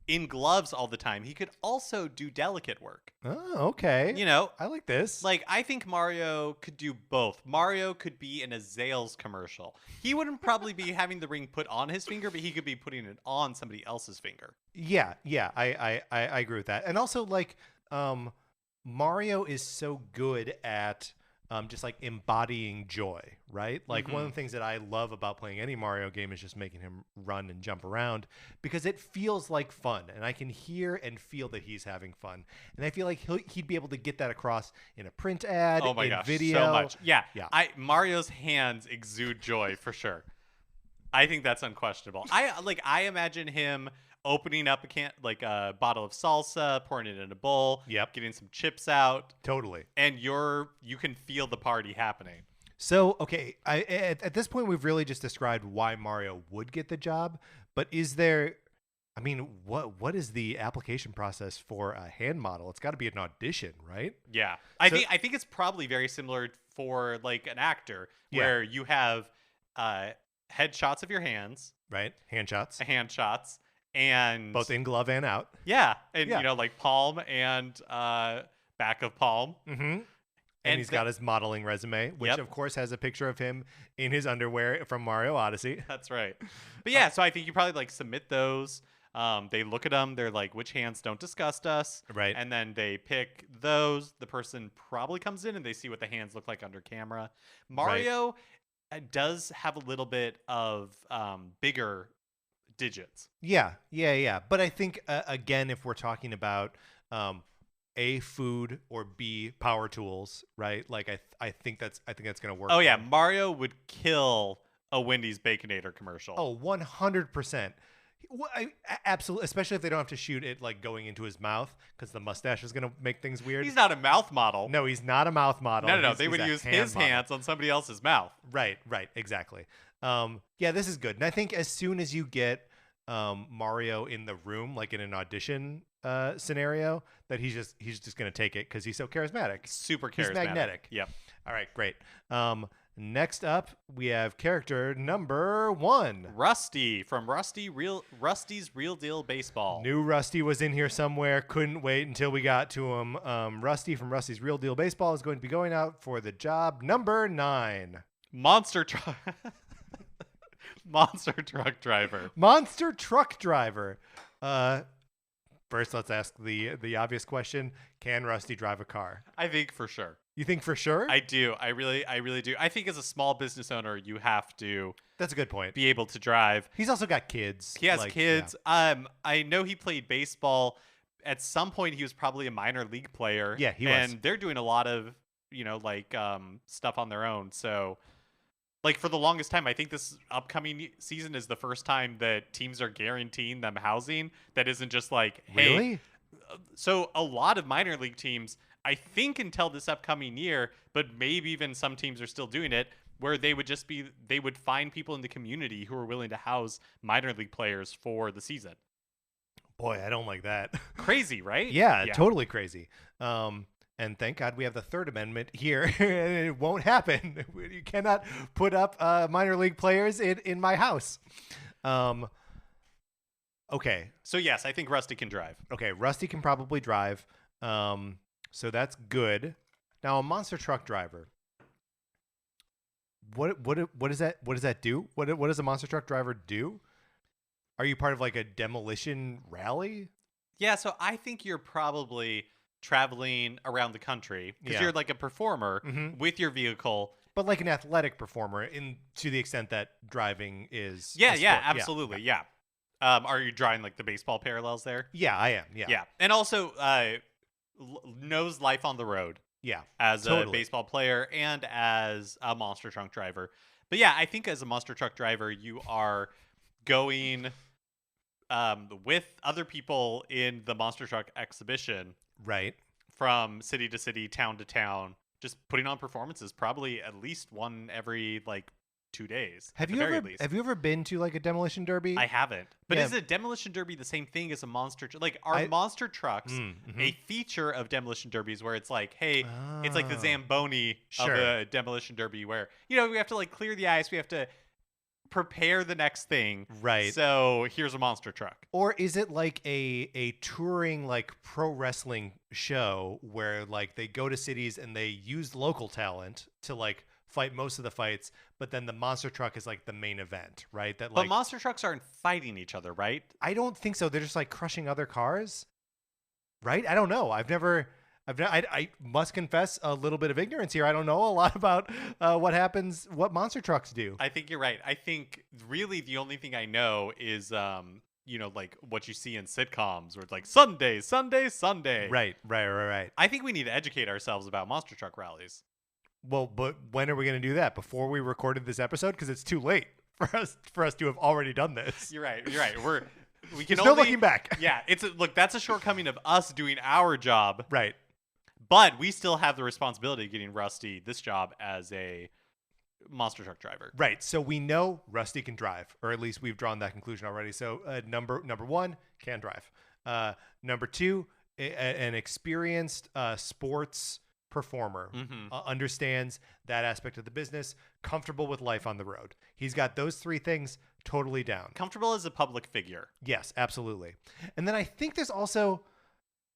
in gloves all the time. He could also do delicate work. Oh, okay. You know, I like this. like, I think Mario could do both. Mario could be in a Zales commercial. He wouldn't probably be having the ring put on his finger, but he could be putting it on somebody else's finger. Yeah, I agree with that. And also, like, Mario is so good at just like embodying joy, right? Like one of the things that I love about playing any Mario game is just making him run and jump around because it feels like fun, and I can hear and feel that he's having fun. And I feel like he'd be able to get that across in a print ad, Oh my in gosh, video. so much. Yeah. Yeah. Mario's hands exude joy for sure. I think that's unquestionable. I imagine him opening up a bottle of salsa, pouring it in a bowl, Yep. getting some chips out, Totally. and you can feel the party happening. So, okay, at this point, we've really just described why Mario would get the job. But is there, I mean, what is the application process for a hand model? It's got to be an audition, right? Yeah. I So- think it's probably very similar for like an actor Yeah. where you have headshots of your hands, Right? Hand shots, hand shots, and both in glove and out. yeah, and Yeah. like palm and back of palm. Mm-hmm. And And he's got his modeling resume, which Yep. of course has a picture of him in his underwear from Mario Odyssey. That's right. But yeah, so I think you probably like submit those. They look at them. They're like, which hands don't disgust us? Right. And then they pick those. The person probably comes in and they see what the hands look like under camera. Mario does have a little bit of bigger digits. Yeah. But I think again, if we're talking about A, food, or B, power tools, right? Like I think that's gonna work. Oh yeah, fine. Mario would kill a Wendy's Baconator commercial. Oh, 100%. Absolutely, especially if they don't have to shoot it like going into his mouth because the mustache is gonna make things weird. He's not a mouth model. No, he's not a mouth model. No. He's They would a use hand his model. hands on somebody else's mouth. Right, exactly. Yeah, this is good. And I think as soon as you get Mario in the room, like in an audition scenario, that he's just gonna take it because he's so charismatic. Super charismatic. He's magnetic. Yep. All right, great. Next up, we have character number 1. Rusty from Rusty's Real Deal Baseball. Knew Rusty was in here somewhere. Couldn't wait until we got to him. Rusty from Rusty's Real Deal Baseball is going to be going out for the job number 9. Monster truck. Monster truck driver. Monster truck driver. First, let's ask the obvious question: can Rusty drive a car? I think for sure. You think for sure? I do. I really do. I think as a small business owner, you have to That's a good point. be able to drive. He's also got kids. He has like, kids. I know he played baseball. At some point, he was probably a minor league player. Yeah, he was. And they're doing a lot of, stuff on their own. So, like, for the longest time, I think this upcoming season is the first time that teams are guaranteeing them housing that isn't just like, hey. Really? So a lot of minor league teams, I think until this upcoming year, but maybe even some teams are still doing it, where they would find people in the community who are willing to house minor league players for the season. Boy, I don't like that. Crazy, right? Yeah, totally crazy. And thank God we have the Third Amendment here. It won't happen. You cannot put up minor league players in my house. Okay. So yes, I think Rusty can drive. Okay, Rusty can probably drive. So that's good. Now a monster truck driver. What does that do? What does a monster truck driver do? Are you part of like a demolition rally? Yeah, so I think you're probably traveling around the country because Yeah. you're like a performer Mhm. with your vehicle. But like an athletic performer, to the extent that driving is. a Yeah, sport. absolutely, yeah. Are you drawing like the baseball parallels there? Yeah, I am. Yeah. Yeah, and also knows life on the road Yeah. as a Totally. baseball player and as a monster truck driver. But yeah, I think as a monster truck driver, you are going with other people in the monster truck exhibition Right. from city to city, town to town, just putting on performances, probably at least one every like 2 days. Have at you the very ever least. have you ever been to like a demolition derby? I haven't. But Yeah. is a demolition derby the same thing as a monster like are I- monster trucks Mhm. a feature of demolition derbies where it's like, hey, it's like the Ah. Zamboni Sure. of a demolition derby where, we have to like clear the ice, we have to prepare the next thing. Right. So here's a monster truck. Or is it like a touring like pro wrestling show where like they go to cities and they use local talent to like fight most of the fights, but then the monster truck is like the main event, right? That But like monster trucks aren't fighting each other, right? I don't think so. They're just like crushing other cars, right? I don't know. I must confess a little bit of ignorance here. I don't know a lot about what monster trucks do. I think you're right. I think really the only thing I know is like what you see in sitcoms where it's like Sunday, Sunday, Sunday. Right. I think we need to educate ourselves about monster truck rallies. Well, but when are we going to do that? Before we recorded this episode? Because it's too late for us to have already done this. You're right. We can There's only no looking back. Yeah, look, that's a shortcoming of us doing our job. Right. But we still have the responsibility of getting Rusty this job as a monster truck driver. Right. So we know Rusty can drive, or at least we've drawn that conclusion already. So number one, can drive. Number two, an experienced sports performer, understands that aspect of the business, comfortable with life on the road. He's got those three things totally down. Comfortable as a public figure. Yes, absolutely. And then I think there's also,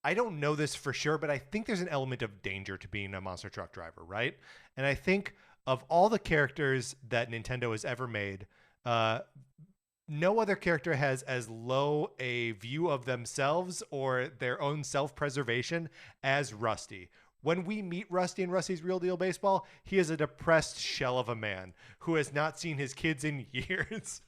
I don't know this for sure, but I think there's an element of danger to being a monster truck driver, right? And I think of all the characters that Nintendo has ever made, no other character has as low a view of themselves or their own self-preservation as Rusty. When we meet Rusty in Rusty's Real Deal Baseball, he is a depressed shell of a man who has not seen his kids in years.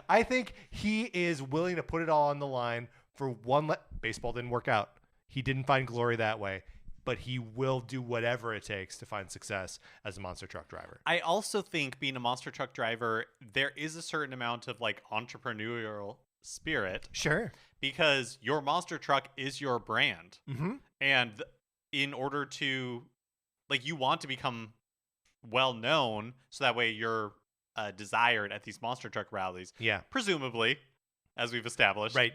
I think he is willing to put it all on the line for one. Baseball didn't work out. He didn't find glory that way, but he will do whatever it takes to find success as a monster truck driver. I also think being a monster truck driver, there is a certain amount of like entrepreneurial spirit. Sure. Because your monster truck is your brand. Mm-hmm. And in order to, like, you want to become well known so that way you're desired at these monster truck rallies. Yeah. Presumably, as we've established. Right.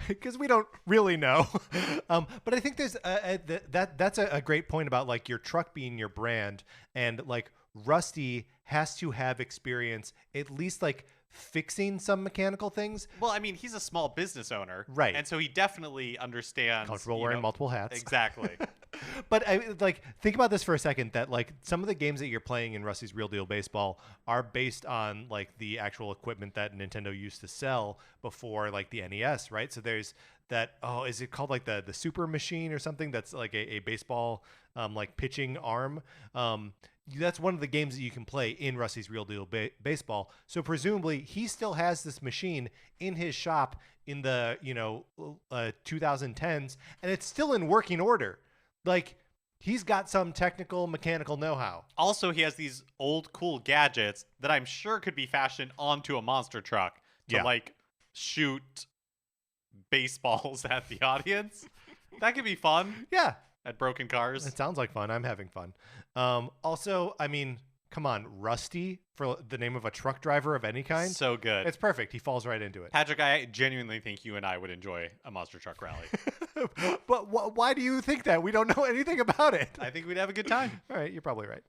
Because we don't really know. But I think there's that's a great point about like your truck being your brand, and like Rusty has to have experience at least like fixing some mechanical things. Well, I mean, he's a small business owner. Right. And so he definitely understands. Comfortable wearing multiple hats. Exactly. But I like think about this for a second, that like some of the games that you're playing in Rusty's Real Deal Baseball are based on like the actual equipment that Nintendo used to sell before like the NES, right? So there's that, is it called like the super machine or something that's like a baseball like pitching arm? That's one of the games that you can play in Rusty's Real Deal Baseball. So presumably he still has this machine in his shop in the 2010s, and it's still in working order. Like, he's got some technical mechanical know-how. Also, he has these old cool gadgets that I'm sure could be fashioned onto a monster truck to like shoot baseballs at the audience. That could be fun. Yeah. At broken cars. It sounds like fun. I'm having fun. Also, I mean, come on, Rusty for the name of a truck driver of any kind. So good. It's perfect. He falls right into it. Patrick, I genuinely think you and I would enjoy a monster truck rally. But why do you think that? We don't know anything about it. I think we'd have a good time. All right, you're probably right.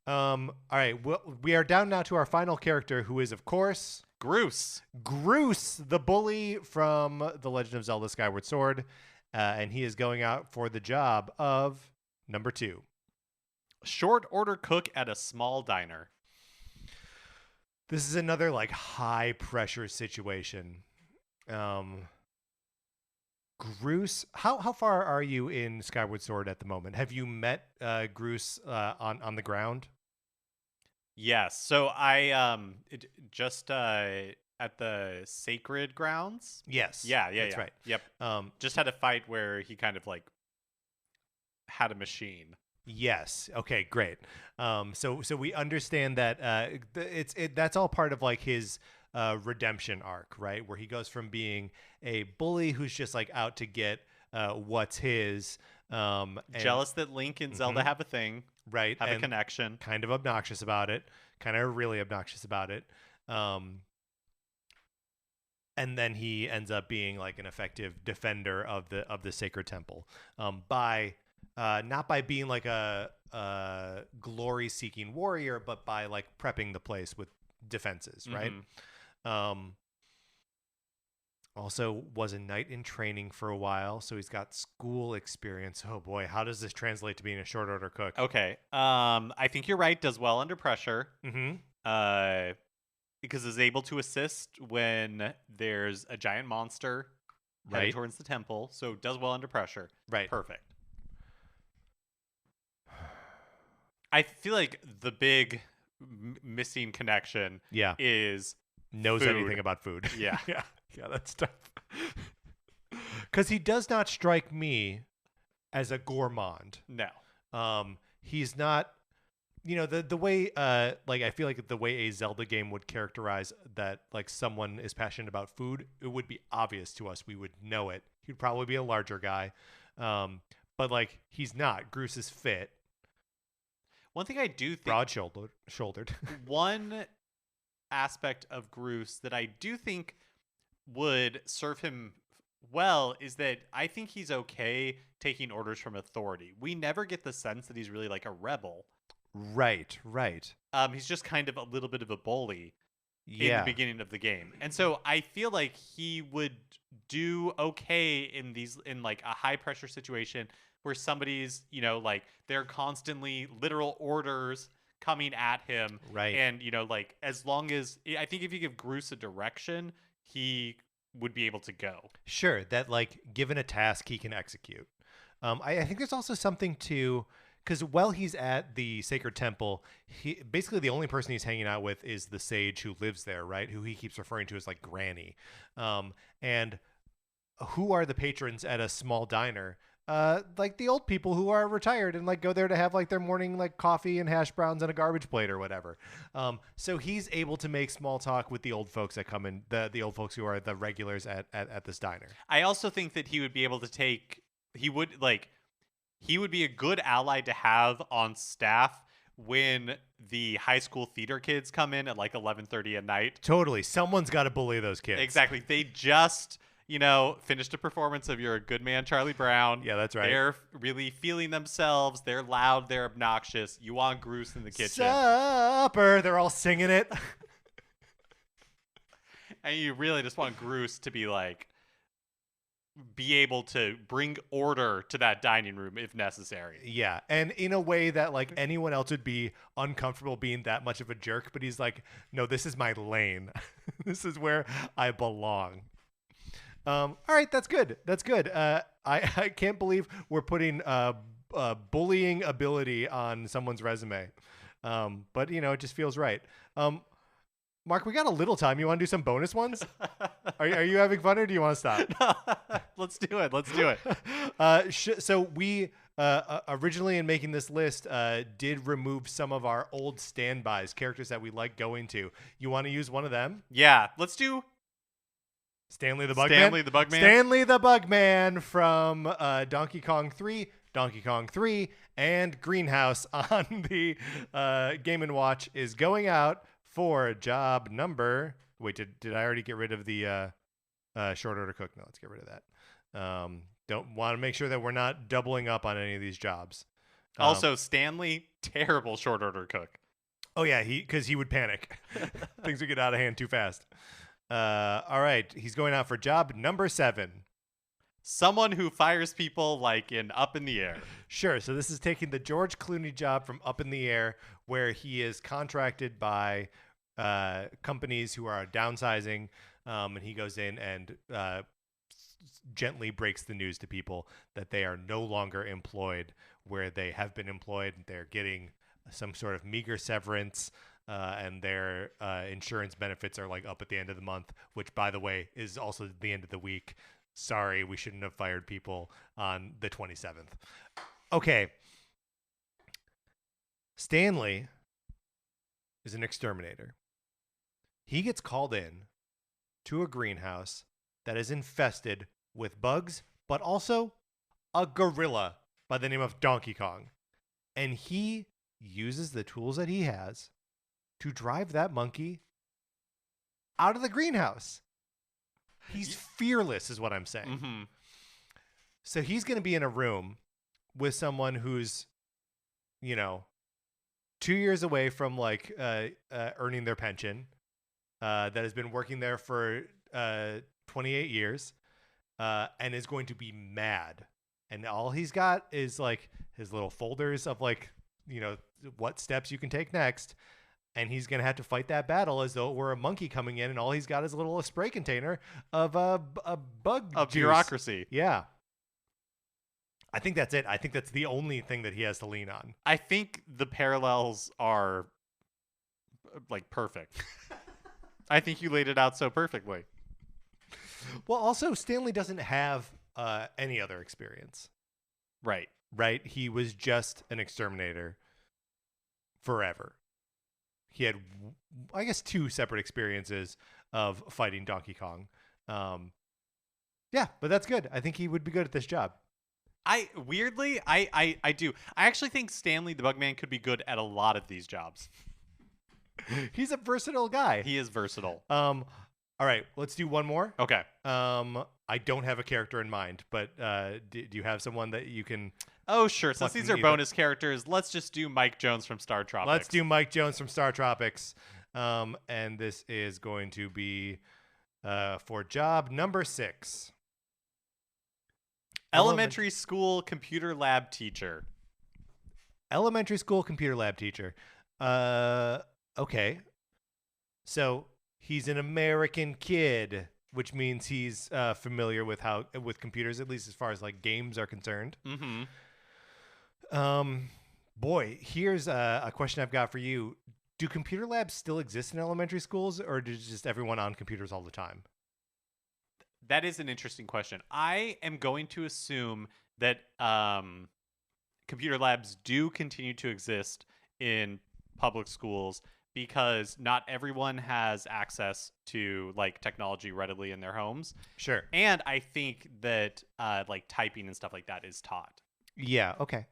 All right, we are down now to our final character, who is, of course, Groose, the bully from The Legend of Zelda Skyward Sword. And he is going out for the job of number 2. Short order cook at a small diner. This is another like high pressure situation. Groose, how far are you in Skyward Sword at the moment? Have you met Groose on the ground? Yes. So I just at the sacred grounds. Yes. That's right. Yep. Just had a fight where he kind of like had a machine. Yes. Okay, great. So we understand that that's all part of like his redemption arc, right? Where he goes from being a bully who's just like out to get what's his, jealous that Link and Zelda have a thing, right? Have a connection. Kind of obnoxious about it. Kind of really obnoxious about it. And then he ends up being like an effective defender of the sacred temple, by not by being like a glory-seeking warrior, but by like prepping the place with defenses, right? Also was a knight in training for a while, so he's got school experience. Oh boy, how does this translate to being a short order cook? Okay. I think you're right. Does well under pressure. Because is able to assist when there's a giant monster heading towards the temple. So does well under pressure. Right. Perfect. I feel like the big missing connection is knows food. anything about food. Yeah. Yeah, that's tough. Because he does not strike me as a gourmand. No. He's not, the way, like, I feel like the way a Zelda game would characterize that, like, someone is passionate about food, it would be obvious to us. We would know it. He'd probably be a larger guy. But, like, he's not. Groose is fit. One thing I do think... Broad-shouldered. One aspect of Groose that I do think would serve him well is that I think he's okay taking orders from authority. We never get the sense that he's really like a rebel. Right. He's just kind of a little bit of a bully in the beginning of the game. And so I feel like he would do okay in like a high pressure situation where somebody's, like they're constantly literal orders coming at him. Right. And, like as long as I think if you give Groose a direction, he would be able to go. Sure. That like given a task, he can execute. I think there's also something to, because while he's at the Sacred Temple, he basically the only person he's hanging out with is the sage who lives there, right? Who he keeps referring to as like Granny. And who are the patrons at a small diner? Like the old people who are retired and like go there to have like their morning like coffee and hash browns and a garbage plate or whatever. So he's able to make small talk with the old folks that come in, the old folks who are the regulars at this diner. I also think that he would be able to he would be a good ally to have on staff when the high school theater kids come in at like 11:30 at night. Totally. Someone's got to bully those kids. Exactly. They just, finished a performance of You're a Good Man, Charlie Brown. Yeah, that's right. They're really feeling themselves. They're loud. They're obnoxious. You want Groose in the kitchen. Supper. They're all singing it. And you really just want Groose to be like, be able to bring order to that dining room if necessary. Yeah, and in a way that like anyone else would be uncomfortable being that much of a jerk, but he's like, no, this is my lane. This is where I belong. All right, that's good. That's good. I can't believe we're putting bullying ability on someone's resume. But it just feels right. Mark, we got a little time. You want to do some bonus ones? Are you having fun or do you want to stop? Let's do it. So we originally in making this list did remove some of our old standbys, characters that we like going to. You want to use one of them? Yeah, let's do Stanley the Bugman. Stanley the Bugman from Donkey Kong 3, Donkey Kong 3, and Greenhouse on the Game & Watch is going out for job number. Wait, did I already get rid of the short order cook? No, let's get rid of that. Don't want to make sure that we're not doubling up on any of these jobs. Also, Stanley, terrible short order cook. Oh yeah, because he would panic. Things would get out of hand too fast. All right, he's going out for job number 7. Someone who fires people like in Up in the Air. Sure. So this is taking the George Clooney job from Up in the Air, where he is contracted by companies who are downsizing, and he goes in and gently breaks the news to people that they are no longer employed where they have been employed. They're getting some sort of meager severance, and their insurance benefits are like up at the end of the month, which, by the way, is also the end of the week. Sorry, we shouldn't have fired people on the 27th. Okay. Stanley is an exterminator. He gets called in to a greenhouse that is infested with bugs, but also a gorilla by the name of Donkey Kong. And he uses the tools that he has to drive that monkey out of the greenhouse. He's fearless is what I'm saying. Mm-hmm. So he's going to be in a room with someone who's, 2 years away from like earning their pension, that has been working there for 28 years and is going to be mad. And all he's got is like his little folders of like, what steps you can take next. And he's going to have to fight that battle as though it were a monkey coming in, and all he's got is a little spray container of a bug Of juice. bureaucracy. Yeah. I think that's it. I think that's the only thing that he has to lean on. I think the parallels are like perfect. I think you laid it out so perfectly. Well, also, Stanley doesn't have any other experience, Right. right? He was just an exterminator forever. He had, I guess, 2 separate experiences of fighting Donkey Kong. Yeah, but that's good. I think he would be good at this job. I do. I actually think Stanley the Bugman could be good at a lot of these jobs. He's a versatile guy. He is versatile. All right, let's do one more. Okay. I don't have a character in mind, but do you have someone that you can? Oh, sure. Since Pluck these from are either. bonus characters, let's just do Mike Jones from Star Tropics. Let's do Mike Jones from Star Tropics. And this is going to be for job number 6. Elementary school computer lab teacher. Elementary school computer lab teacher. Okay. So he's an American kid, which means he's familiar with computers, at least as far as like games are concerned. Mm-hmm. Boy, here's a question I've got for you. Do computer labs still exist in elementary schools, or is just everyone on computers all the time? That is an interesting question. I am going to assume that computer labs do continue to exist in public schools because not everyone has access to like technology readily in their homes. Sure. And I think that like typing and stuff like that is taught. Yeah. Okay.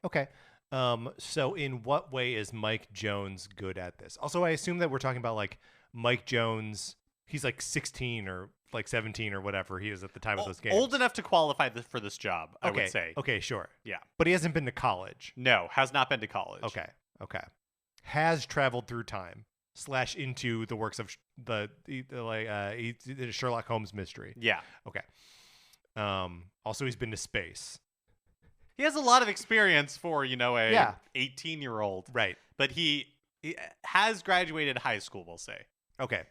So in what way is Mike Jones good at this? Also, I assume that we're talking about like Mike Jones. He's like 16 or like 17 or whatever he is at the time of those games. Old enough to qualify for this job, I Okay. would say. Okay, sure. Yeah. But he hasn't been to college. No, has not been to college. Okay. Has traveled through time / into the works of the Sherlock Holmes mystery. Yeah. Okay. Also, he's been to space. He has a lot of experience for, a Yeah. 18-year-old. Right. But he has graduated high school, we'll say. Okay.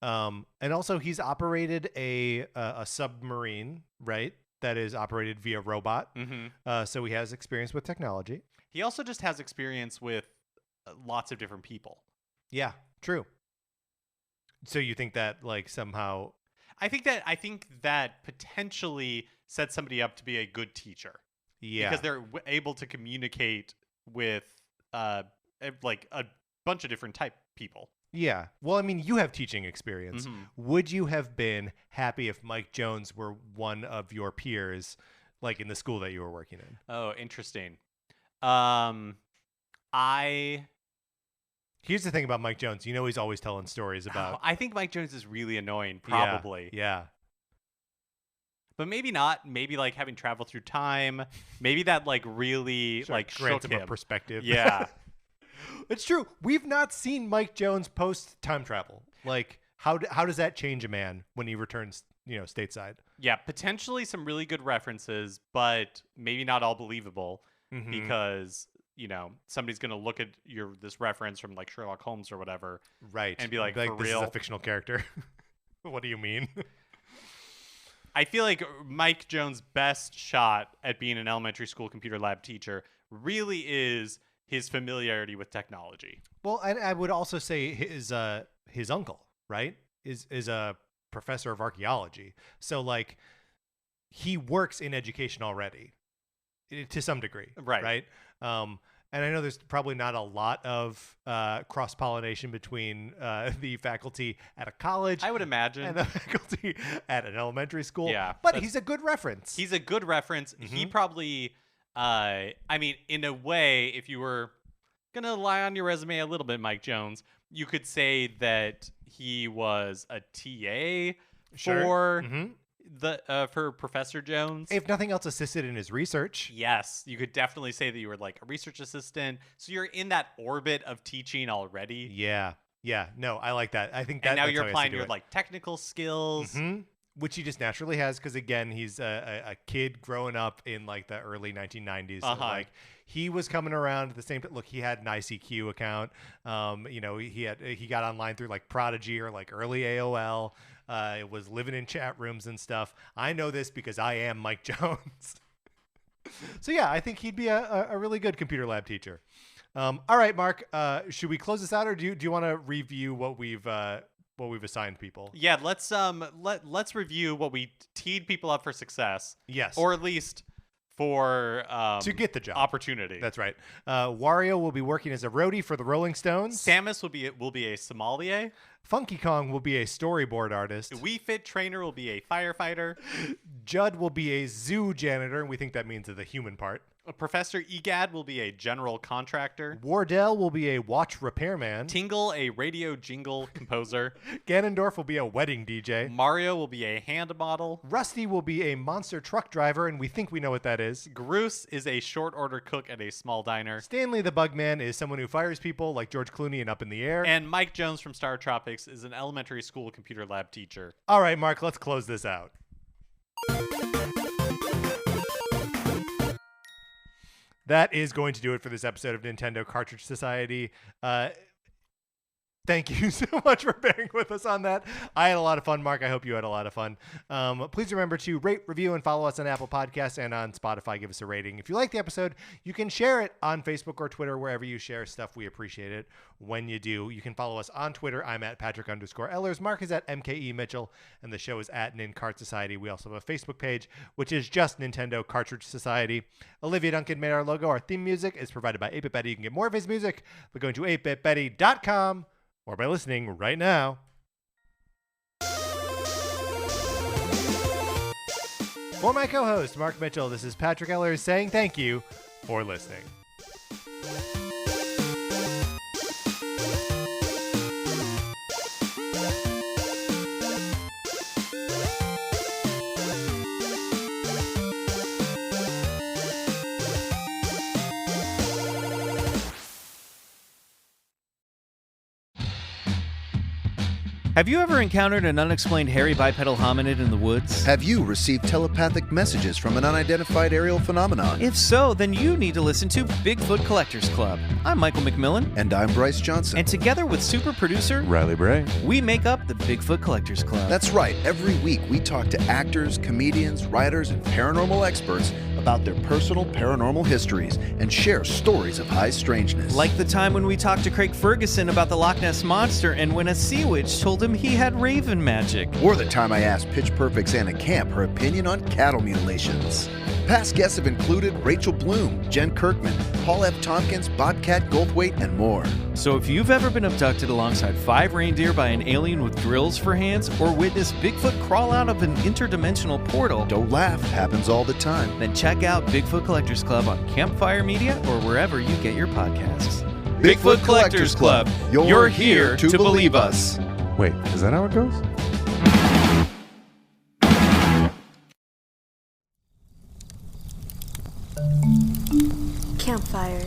And also he's operated a submarine, right? That is operated via robot. Mm-hmm. So he has experience with technology. He also just has experience with lots of different people. Yeah, true. So you think that like somehow? I think that potentially sets somebody up to be a good teacher. Yeah. Because they're able to communicate with like a bunch of different type people. Yeah. Well, I mean, you have teaching experience. Mhm. Would you have been happy if Mike Jones were one of your peers, like in the school that you were working in? Oh, interesting. Here's the thing about Mike Jones. He's always telling stories about. I think Mike Jones is really annoying, Yeah, probably. Yeah. But maybe not. Maybe like having traveled through time. Maybe that like really Sure, like grants shook him a him. perspective. Yeah. It's true. We've not seen Mike Jones post time travel. Like, how does that change a man when he returns, stateside? Yeah, potentially some really good references, but maybe not all believable Mhm. because, somebody's going to look at this reference from like Sherlock Holmes or whatever. Right. and be like, for this real? is a fictional character. What do you mean? I feel like Mike Jones' best shot at being an elementary school computer lab teacher really is his familiarity with technology. Well, I would also say his uncle, right, is a professor of archaeology. So like, he works in education already, to some degree. Right. And I know there's probably not a lot of cross-pollination between the faculty at a college I would imagine. and the faculty at an elementary school. Yeah, But he's a good reference. He's a good reference. He Mhm. probably, in a way, if you were going to lie on your resume a little bit, Mike Jones, you could say that he was a TA Sure. for Mhm. for Professor Jones. If nothing else, assisted in his research. Yes, you could definitely say that you were like a research assistant. So you're in that orbit of teaching already. Yeah. Yeah, no, I like that. I think that And now that's you're how he has to applying do your it. like technical skills. Which he just naturally has because again he's a kid growing up in like the early 1990s. So, like he was coming around at the same time. Look, he had an ICQ account. He got online through like Prodigy or like early AOL. Was living in chat rooms and stuff. I know this because I am Mike Jones. So yeah, I think he'd be a really good computer lab teacher. All right, Mark, should we close this out, or do you want to review what we've assigned people? Yeah, let's review what we teed people up for success. Yes. Or at least for to get the job opportunity. That's right. Wario will be working as a roadie for the Rolling Stones. Samus will be a sommelier. Funky Kong will be a storyboard artist. Wii Fit Trainer will be a firefighter. Judd will be a zoo janitor, and we think that means the human part. Professor Egad will be a general contractor. Wardell will be a watch repairman. Tingle, a radio jingle composer. Ganondorf will be a wedding DJ. Mario will be a hand model. Rusty will be a monster truck driver, and we think we know what that is. Groose is a short order cook at a small diner. Stanley the Bugman is someone who fires people like George Clooney and Up in the Air. And Mike Jones from Star Tropics is an elementary school computer lab teacher. All right, Mark, let's close this out. That is going to do it for this episode of Nintendo Cartridge Society. Thank you so much for bearing with us on that. I had a lot of fun, Mark. I hope you had a lot of fun. Please remember to rate, review, and follow us on Apple Podcasts and on Spotify. Give us a rating. If you like the episode, you can share it on Facebook or Twitter, wherever you share stuff. We appreciate it when you do. You can follow us on Twitter. I'm at Patrick_Ellers. Mark is at MKE Mitchell, and the show is at NinCart Society. We also have a Facebook page, which is just Nintendo Cartridge Society. Olivia Duncan made our logo. Our theme music is provided by 8-Bit Betty. You can get more of his music by going to 8bitbetty.com. or by listening right now. For my co-host, Mark Mitchell, this is Patrick Ellers saying thank you for listening. Have you ever encountered an unexplained hairy bipedal hominid in the woods? Have you received telepathic messages from an unidentified aerial phenomenon? If so, then you need to listen to Bigfoot Collectors Club. I'm Michael McMillan. And I'm Bryce Johnson. And together with super producer Riley Bray, we make up the Bigfoot Collectors Club. That's right. Every week we talk to actors, comedians, writers, and paranormal experts about their personal paranormal histories and share stories of high strangeness. Like the time when we talked to Craig Ferguson about the Loch Ness Monster and when a sea witch told him he had raven magic. Or the time I asked Pitch Perfect's Anna Camp her opinion on cattle mutilations. Past guests have included Rachel Bloom, Jen Kirkman, Paul F. Tompkins, Bobcat Goldthwait, and more. So if you've ever been abducted alongside 5 reindeer by an alien with drills for hands or witnessed Bigfoot crawl out of an interdimensional portal, Don't laugh, happens all the time. then check out Bigfoot Collectors Club on Campfire Media or wherever you get your podcasts. Bigfoot Collectors Club. You're here to believe us. wait, is that how it goes? Campfire.